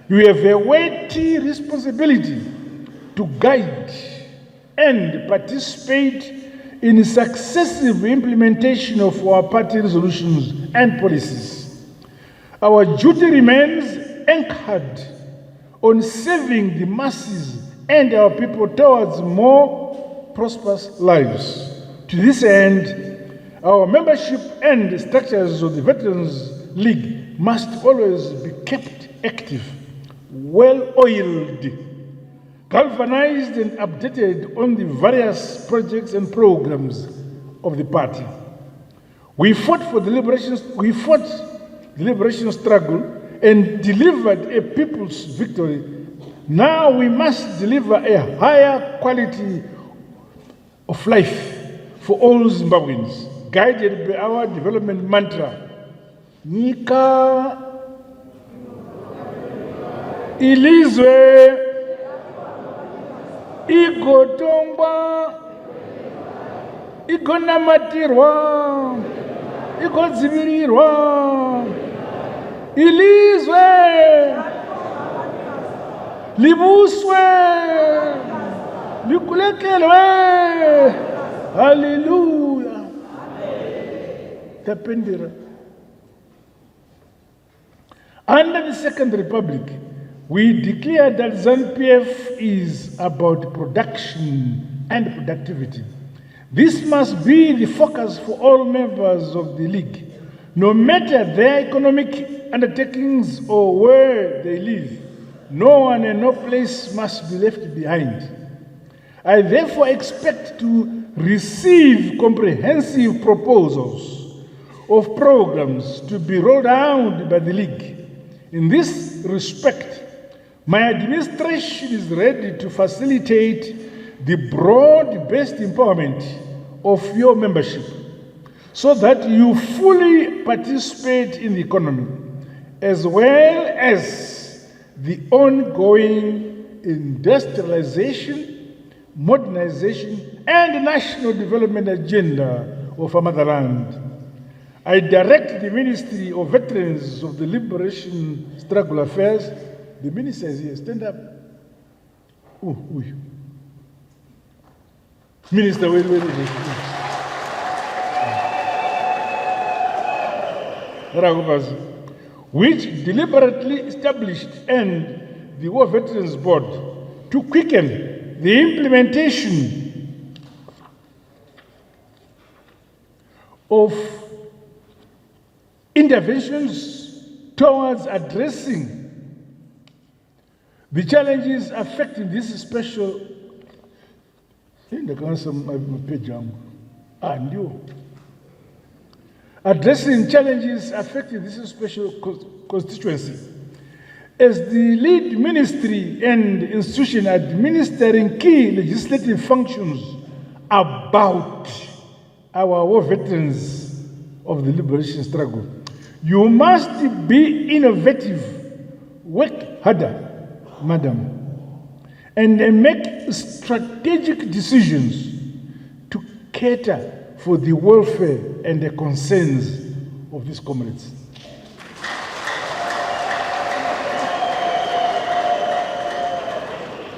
Speaker 7: You have a weighty responsibility to guide and participate in successive implementation of our party resolutions and policies. Our duty remains anchored on serving the masses and our people towards more prosperous lives. To this end, our membership and structures of the Veterans League must always be kept active, well-oiled, galvanized and updated on the various projects and programs of the party. We fought the liberation struggle and delivered a people's victory. Now we must deliver a higher quality of life for all Zimbabweans, guided by our development mantra, Nika Ilizwe Igotongwa Igonamatirwa Igodzivirirwa Ilizwe Libuswe Likulekelwe. Hallelujah. tapendera. Under the Second Republic, we declared that ZANU-PF is about production and productivity. This must be the focus for all members of the League, no matter their economic undertakings or where they live. No one and no place must be left behind. I therefore expect to receive comprehensive proposals of programs to be rolled out by the League. In this respect, my administration is ready to facilitate the broad-based empowerment of your membership so that you fully participate in the economy, as well as the ongoing industrialization, modernization, and national development agenda of our motherland. I direct the Ministry of Veterans of the Liberation Struggle Affairs. The minister is here. Stand up. Ooh. Minister, wait. Which deliberately established and the War Veterans Board to quicken the implementation of interventions towards addressing the challenges affecting this special addressing challenges affecting this special constituency. As the lead ministry and institution administering key legislative functions about our war veterans of the liberation struggle, you must be innovative, work harder, madam, and make strategic decisions to cater for the welfare and the concerns of these comrades.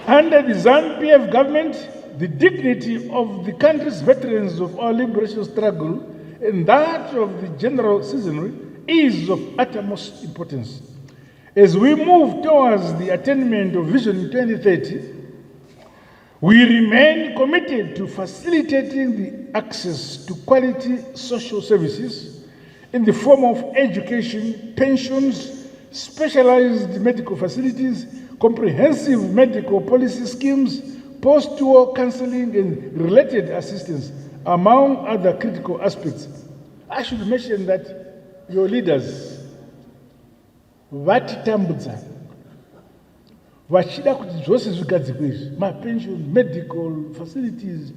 Speaker 7: Under the ZANU-PF government, the dignity of the country's veterans of our liberation struggle and that of the general citizenry is of utmost importance. As we move towards the attainment of Vision 2030, we remain committed to facilitating the access to quality social services in the form of education, pensions, specialized medical facilities, comprehensive medical policy schemes, post-war counseling, and related assistance, among other critical aspects. I should mention that your leaders, vatitambudza vachida kuti zvose zvigadzikwe izvi, mapension, medical facilities,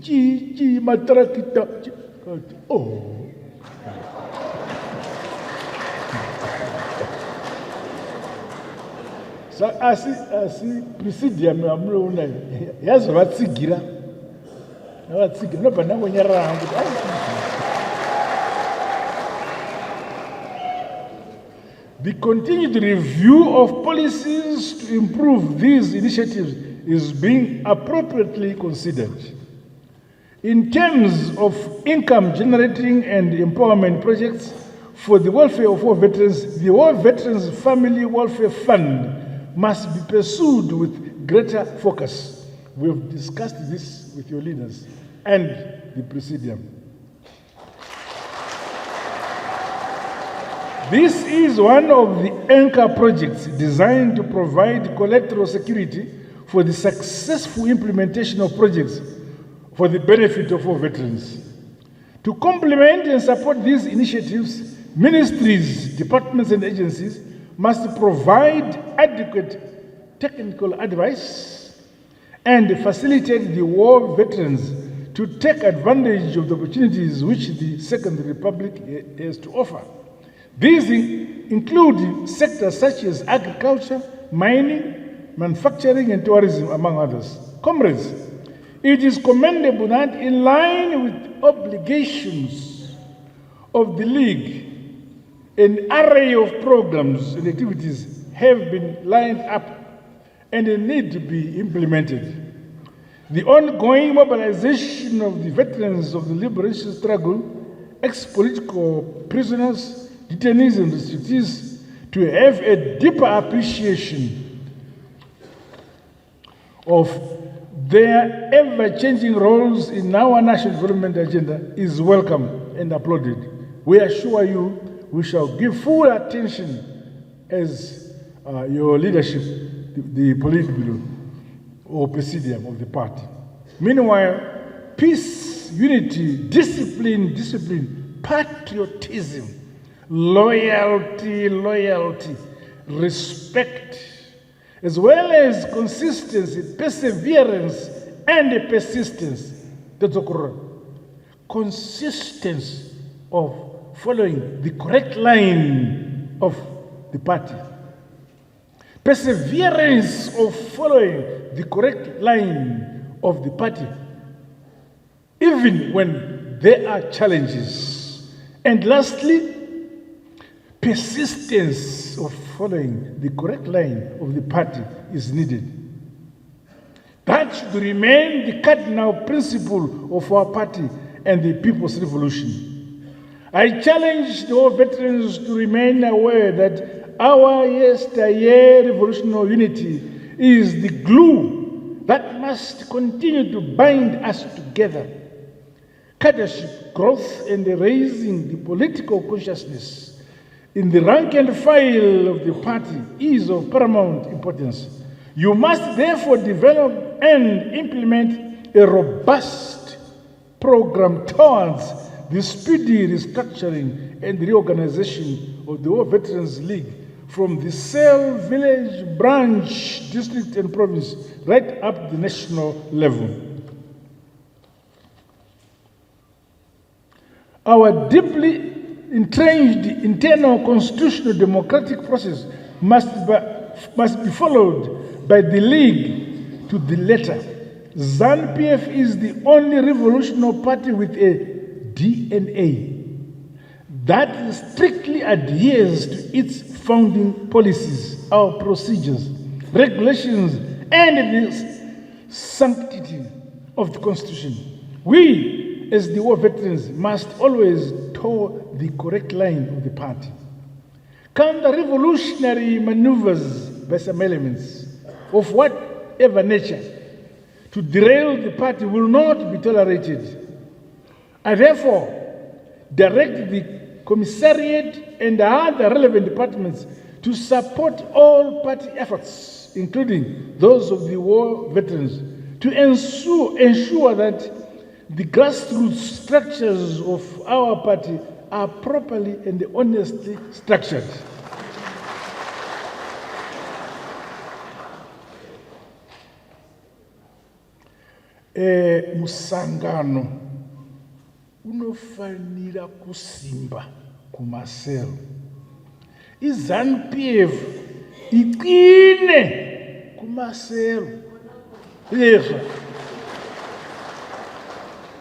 Speaker 7: matarakita, asi presidium yamunoona yazovatsigira nobva ndangonyarara hangu The continued review of policies to improve these initiatives is being appropriately considered. In terms of income generating and empowerment projects for the welfare of war veterans, the War Veterans Family Welfare Fund must be pursued with greater focus. We have discussed this with your leaders and the Presidium. This is one of the anchor projects designed to provide collateral security for the successful implementation of projects for the benefit of all veterans. To complement and support these initiatives, ministries, departments, and agencies must provide adequate technical advice and facilitate the war veterans to take advantage of the opportunities which the Second Republic has to offer. These include sectors such as agriculture, mining, manufacturing, and tourism, among others. Comrades, it is commendable that in line with obligations of the League, an array of programs and activities have been lined up and need to be implemented. The ongoing mobilization of the veterans of the liberation struggle ex-political prisoners, detainees and restrictees to have a deeper appreciation of their ever-changing roles in our national development agenda is welcome and applauded. We assure you we shall give full attention as your leadership, the Politburo or Presidium of the party. Meanwhile, peace, unity, discipline, patriotism, loyalty, respect, as well as consistency, perseverance, and persistence. That's correct. Consistency of following the correct line of the party. Perseverance of following the correct line of the party, even when there are challenges. And lastly, persistence of following the correct line of the party is needed. That should remain the cardinal principle of our party and the People's Revolution. I challenge all veterans to remain aware that our yesteryear revolutionary unity is the glue that must continue to bind us together. Cadreship, growth, and raising the political consciousness in the rank and file of the party is of paramount importance. You must therefore develop and implement a robust program towards the speedy restructuring and reorganization of the War Veterans League from the cell, village, branch, district, and province, right up to the national level. Our deeply entrenched internal constitutional democratic process must be followed by the League to the letter. ZANU-PF is the only revolutionary party with a DNA that strictly adheres to its founding policies, our procedures, regulations, and the sanctity of the Constitution. We, as the war veterans, must always toe the correct line of the party. Counter-revolutionary maneuvers by some elements of whatever nature to derail the party will not be tolerated. I therefore direct the Commissariat and other relevant departments to support all party efforts, including those of the war veterans, to ensure that the grassroots structures of our party are properly and honestly structured. Musangano unofanira kusimba kumasero. ZANU-PF iqine kumasero.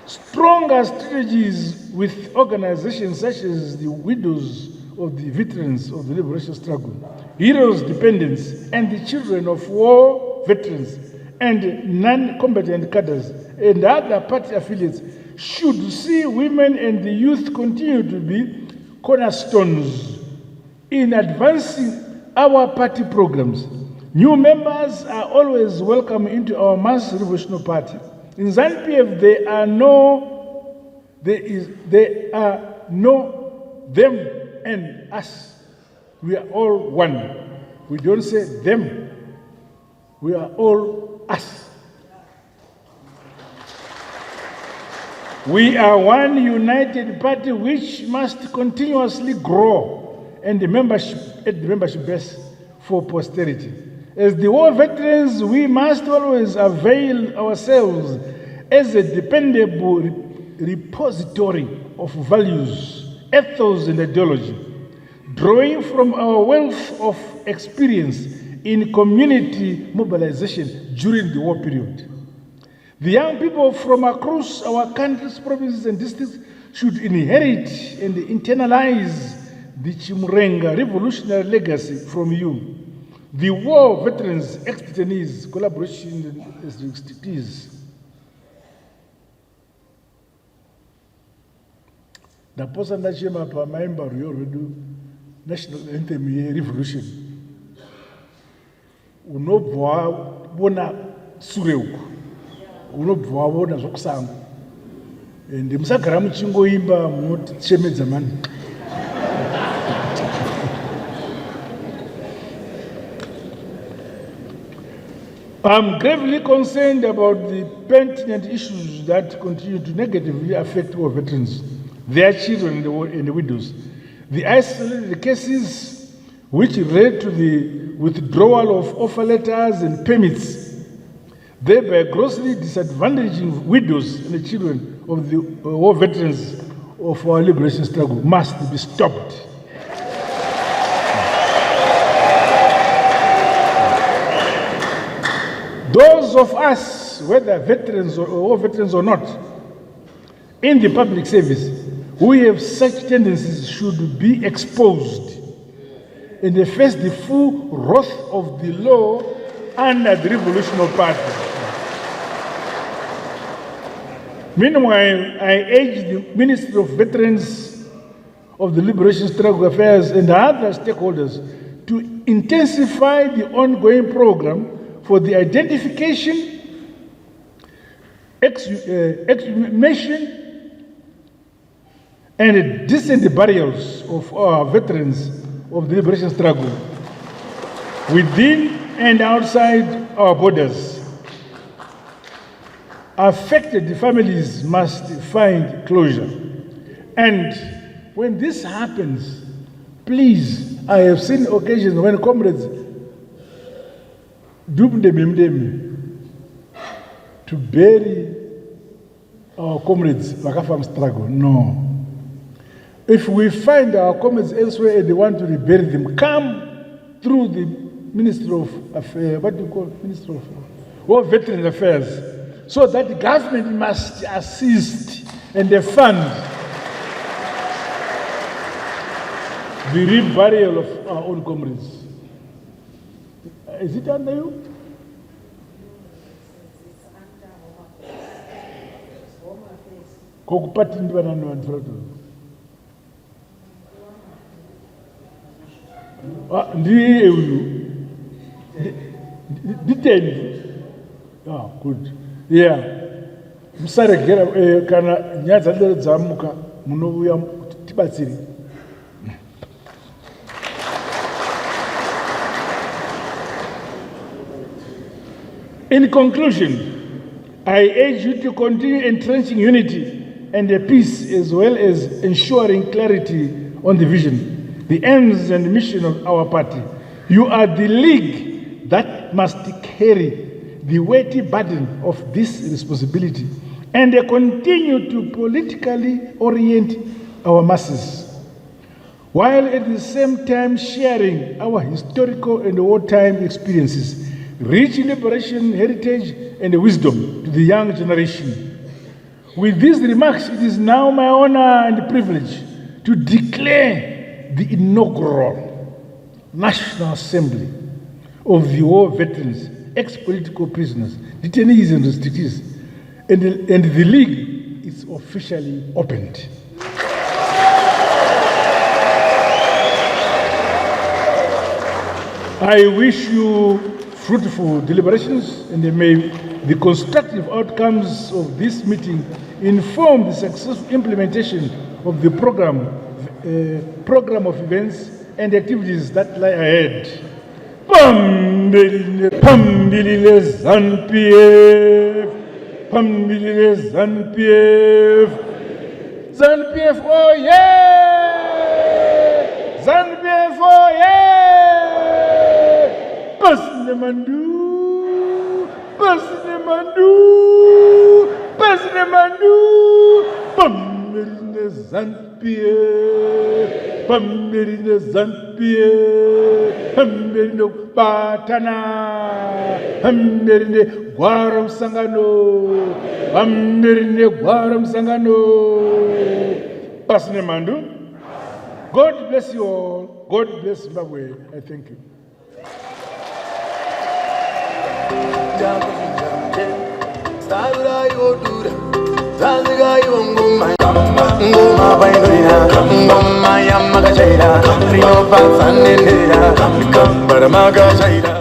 Speaker 7: Stronger strategies with organizations such as the Widows of the Veterans of the Liberation Struggle, Heroes Dependents, and the Children of War Veterans, and non-combatant cadres and other party affiliates should see women and the youth continue to be cornerstones in advancing our party programs. New members are always welcome into our mass revolutionary party. In ZANU-PF, there are no them and us. We are all one. We don't say them. We are all us. We are one united party which must continuously grow and the membership base for posterity. As the war veterans, we must always avail ourselves as a dependable repository of values, ethos, and ideology, drawing from our wealth of experience in community mobilization during the war period. The young people from across our country's provinces and districts should inherit and internalize the Chimurenga revolutionary legacy from you. The war veterans, ex-detainees, collaboration and restrictees. ndaposa ndachema pamaimba rwiyo rwedu national anthem yerevolution. Unobva wabona sure uku, unobva wabona zvokusango, ende musagara muchingoimba munotichemedza mani. I'm gravely concerned about the pertinent issues that continue to negatively affect our veterans, their children and the widows. The isolated cases which led to the withdrawal of offer letters and permits, thereby grossly disadvantaging widows and the children of the war veterans of our liberation struggle, must be stopped. Those of us, whether veterans or veterans or not, in the public service, who have such tendencies should be exposed and they face the full wrath of the law under the Revolutionary Party. Meanwhile, I urge the Ministry of Veterans of the Liberation Struggle Affairs and other stakeholders to intensify the ongoing program for the identification, exhumation, and decent burials of our veterans of the liberation struggle within and outside our borders. Affected families must find closure. And when this happens, please, I have seen occasions when comrades to bury our comrades Vakafam struggle. No. If we find our comrades elsewhere and they want to rebury them, come through the Ministry of Affairs, what do you call it? Ministry of War Veterans Affairs, so that the government must assist and fund the reburial of our own comrades. Is it under you? Kokupati ndivana nwanfrato. Ndiye uyu. Ditendi. Ah, good. Yeah. Musaregera kana nyadza ndere dzamuka munouya tibatsiri. In conclusion, I urge you to continue entrenching unity and peace, as well as ensuring clarity on the vision, the aims and mission of our party. You are the league that must carry the weighty burden of this responsibility and continue to politically orient our masses, while at the same time sharing our historical and wartime experiences, rich liberation heritage and wisdom to the young generation. With these remarks, it is now my honor and privilege to declare the inaugural National Assembly of the War Veterans, ex-political prisoners, detainees and restrictees, and the League is officially opened. I wish you fruitful deliberations, and may the constructive outcomes of this meeting inform the successful implementation of the program of events and activities that lie ahead. Pambilile ZANU-PF, Pambilile ZANU-PF, ZANU-PF, oh yeah! ZANU-PF, oh yeah! Pasnemandu, Pambilile ZANU-PF, Pambilile ZANU-PF, Pambilile Patana, Pambilile Gwaram Sangano, Pambilile Gwaram Sangano. Pasnemandu, God bless you all. God bless Zimbabwe. I thank you.
Speaker 6: Ngoma ngoma yamagajaira rinofadza nenera kambara magajaira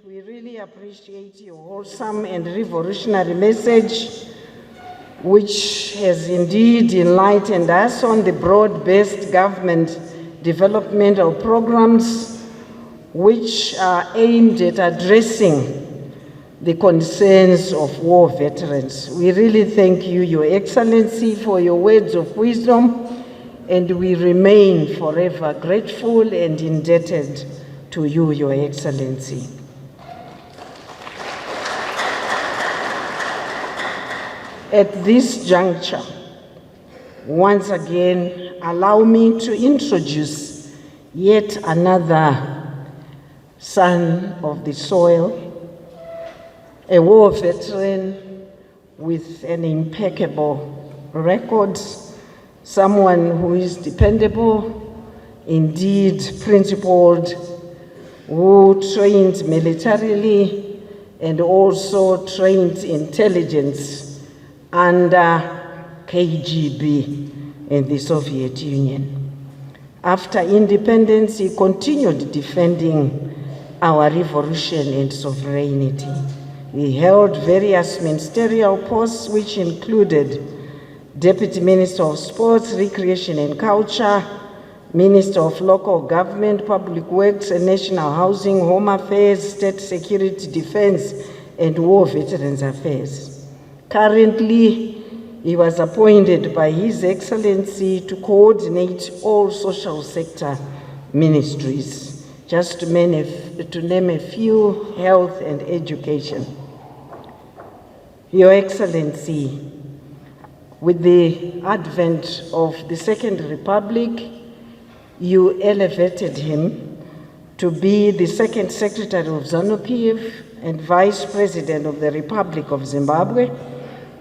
Speaker 4: We really appreciate your wholesome and revolutionary message, which has indeed enlightened us on the broad-based government developmental programs which are aimed at addressing the concerns of war veterans. We really thank you, Your Excellency, for your words of wisdom, and we remain forever grateful and indebted to you, Your Excellency. At this juncture, once again, allow me to introduce yet another son of the soil, a war veteran with an impeccable record, someone who is dependable, indeed principled, who trained militarily and also trained intelligence under KGB in the Soviet Union. After independence, he continued defending our revolution and sovereignty. He held various ministerial posts, which included Deputy Minister of Sports, Recreation and Culture, Minister of Local Government, Public Works and National Housing, Home Affairs, State Security, Defense, and War Veterans Affairs. Currently, he was appointed by His Excellency to coordinate all social sector ministries, just to name a few: health and education. Your Excellency, with the advent of the Second Republic, you elevated him to be the Second Secretary of ZANU-PF and Vice President of the Republic of Zimbabwe,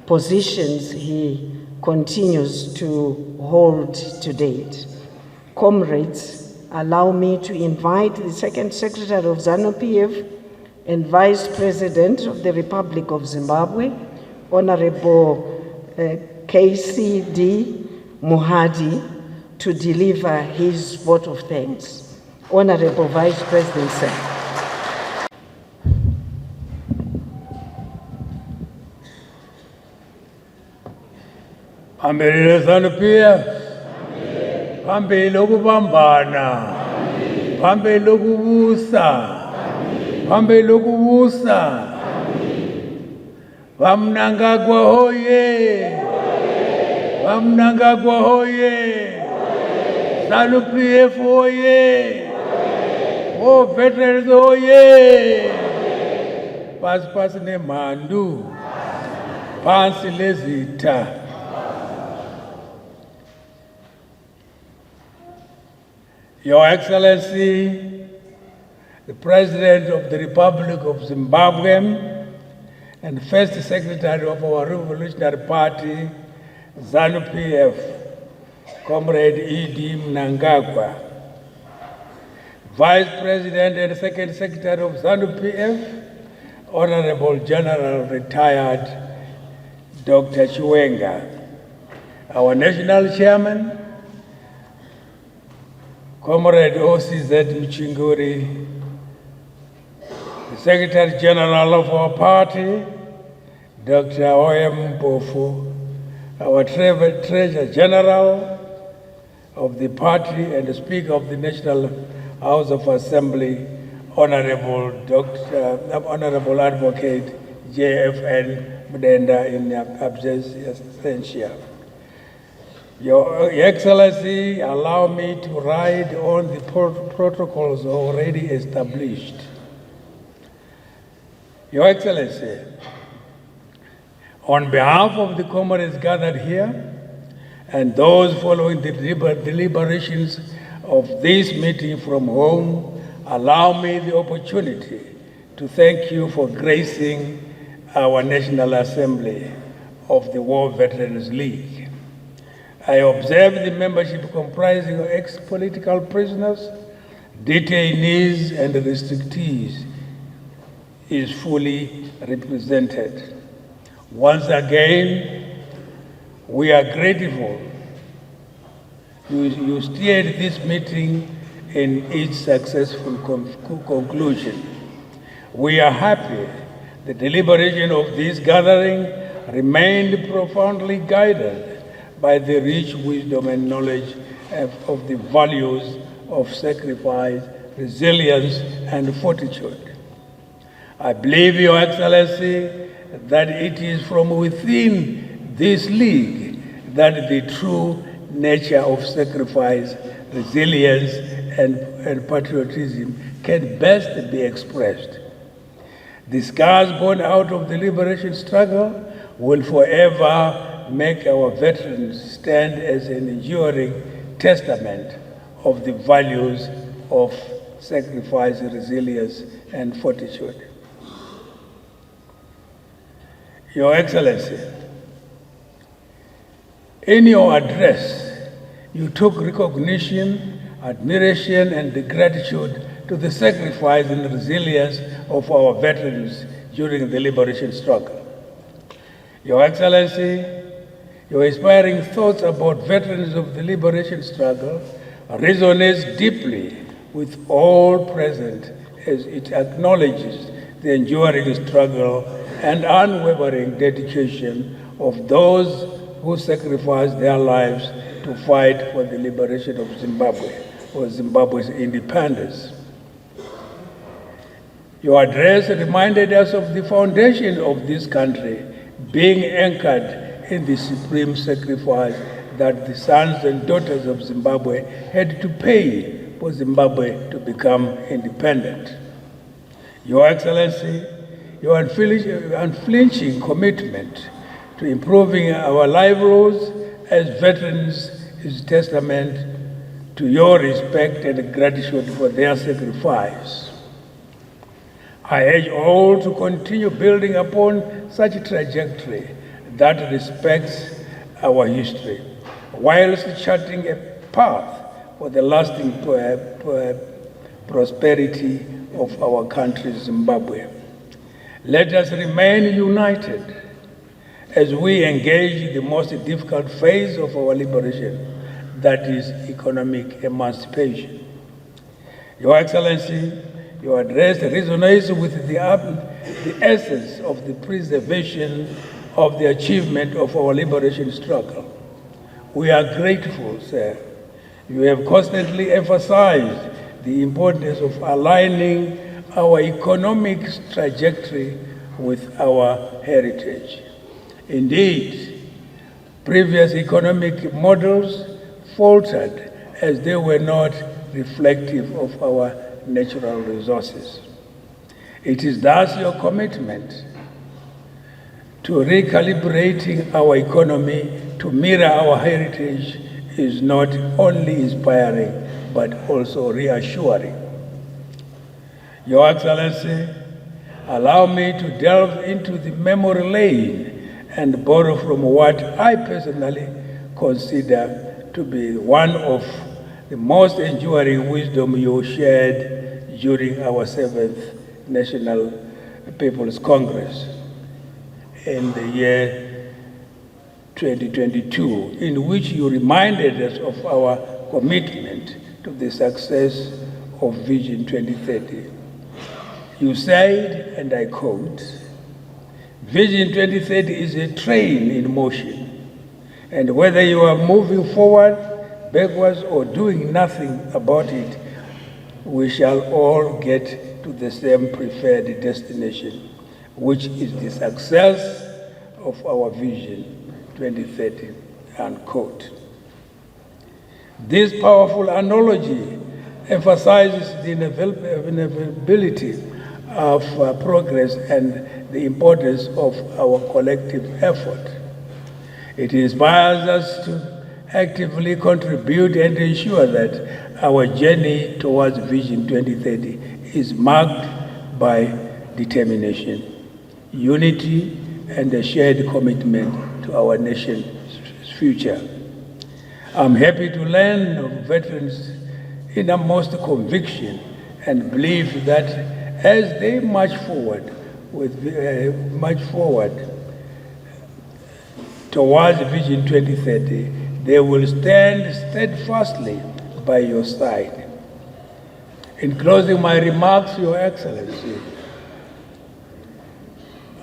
Speaker 4: positions he continues to hold to date. Comrades, allow me to invite the Second Secretary of ZANU-PF and Vice President of the Republic of Zimbabwe, Honorable KCD Muhadi, to deliver his vote of thanks. Honorable Vice President, sir.
Speaker 8: Phambili ZANU-PF, phambili lokubambana, phambili lokubusa, phambili lokubusa. Mnangagwa hoye, Mnangagwa hoye, ZANU-PF hoye, oh veterans hoye, pasi nemandu, phansi lezitha. Your Excellency, the President of the Republic of Zimbabwe, and First Secretary of our Revolutionary Party, ZANU-PF, Comrade E.D. Mnangagwa, Vice President and Second Secretary of ZANU-PF, Honorable General Retired Dr. Chiwenga, our National Chairman, Comrade O.C.Z. Mchinguri, the Secretary General of our party, Dr. O.M. Mpofu, our Treasurer General of the party and the Speaker of the National House of Assembly, Honorable Advocate J.F.N. Mdenda in absentia. Your Excellency, allow me to ride on the protocols already established. Your Excellency, on behalf of the comrades gathered here and those following the deliberations of this meeting from home, allow me the opportunity to thank you for gracing our National Assembly of the War Veterans League. I observe the membership comprising of ex-political prisoners, detainees, and restrictees is fully represented. Once again, we are grateful you steered this meeting in its successful conclusion. We are happy the deliberation of this gathering remained profoundly guided by the rich wisdom and knowledge of the values of sacrifice, resilience, and fortitude. I believe, Your Excellency, that it is from within this league that the true nature of sacrifice, resilience, and patriotism can best be expressed. The scars born out of the liberation struggle will forever make our veterans stand as an enduring testament of the values of sacrifice, resilience, and fortitude. Your Excellency, in your address, you took recognition, admiration, and gratitude to the sacrifice and resilience of our veterans during the liberation struggle. Your Excellency, your inspiring thoughts about veterans of the liberation struggle resonates deeply with all present as it acknowledges the enduring struggle and unwavering dedication of those who sacrificed their lives to fight for the liberation of Zimbabwe, or Zimbabwe's independence. Your address reminded us of the foundation of this country being anchored in the supreme sacrifice that the sons and daughters of Zimbabwe had to pay for Zimbabwe to become independent. Your Excellency, your unflinching commitment to improving our livelihoods as veterans is testament to your respect and gratitude for their sacrifice. I urge all to continue building upon such a trajectory that respects our history, whilst charting a path for the lasting prosperity of our country, Zimbabwe. Let us remain united as we engage in the most difficult phase of our liberation, that is economic emancipation. Your Excellency, your address resonates with the essence of the preservation of the achievement of our liberation struggle. We are grateful, sir. You have constantly emphasized the importance of aligning our economic trajectory with our heritage. Indeed, previous economic models faltered as they were not reflective of our natural resources. It is thus your commitment to recalibrating our economy to mirror our heritage is not only inspiring, but also reassuring. Your Excellency, allow me to delve into the memory lane and borrow from what I personally consider to be one of the most enduring wisdom you shared during our 7th National People's Congress in the year 2022, in which you reminded us of our commitment to the success of Vision 2030. You said, and I quote, "Vision 2030 is a train in motion, and whether you are moving forward, backwards, or doing nothing about it, we shall all get to the same preferred destination, which is the success of our Vision 2030, unquote. This powerful analogy emphasizes the inevitability of progress and the importance of our collective effort. It inspires us to actively contribute and ensure that our journey towards Vision 2030 is marked by determination, unity, and a shared commitment to our nation's future. I'm happy to learn of veterans' innermost conviction and believe that as they march forward towards Vision 2030, they will stand steadfastly by your side. In closing my remarks, Your Excellency,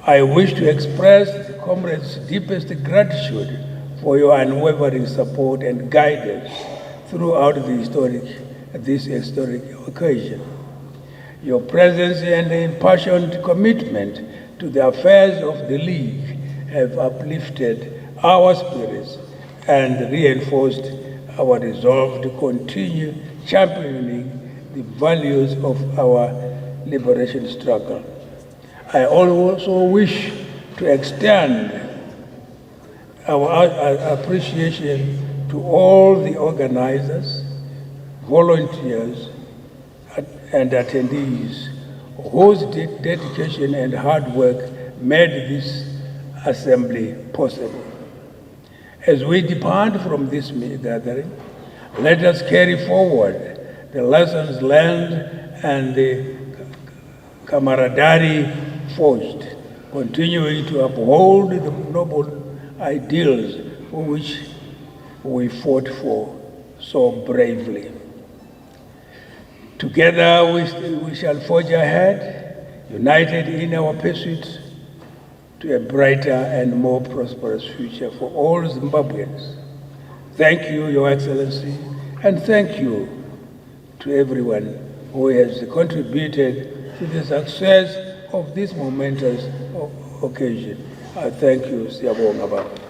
Speaker 8: I wish to express the comrades' deepest gratitude for your unwavering support and guidance throughout this historic occasion. Your presence and impassioned commitment to the affairs of the League have uplifted our spirits and reinforced our resolve to continue championing the values of our liberation struggle. I also wish to extend our appreciation to all the organizers, volunteers, and attendees whose dedication and hard work made this assembly possible. As we depart from this gathering, let us carry forward the lessons learned and the camaraderie forged, continuing to uphold the noble ideals for which we fought for so bravely. Together we shall forge ahead, united in our pursuit to a brighter and more prosperous future for all Zimbabweans. Thank you, Your Excellency, and thank you to everyone who has contributed to the success of this momentous occasion. I thank you, Siyabonga Baba.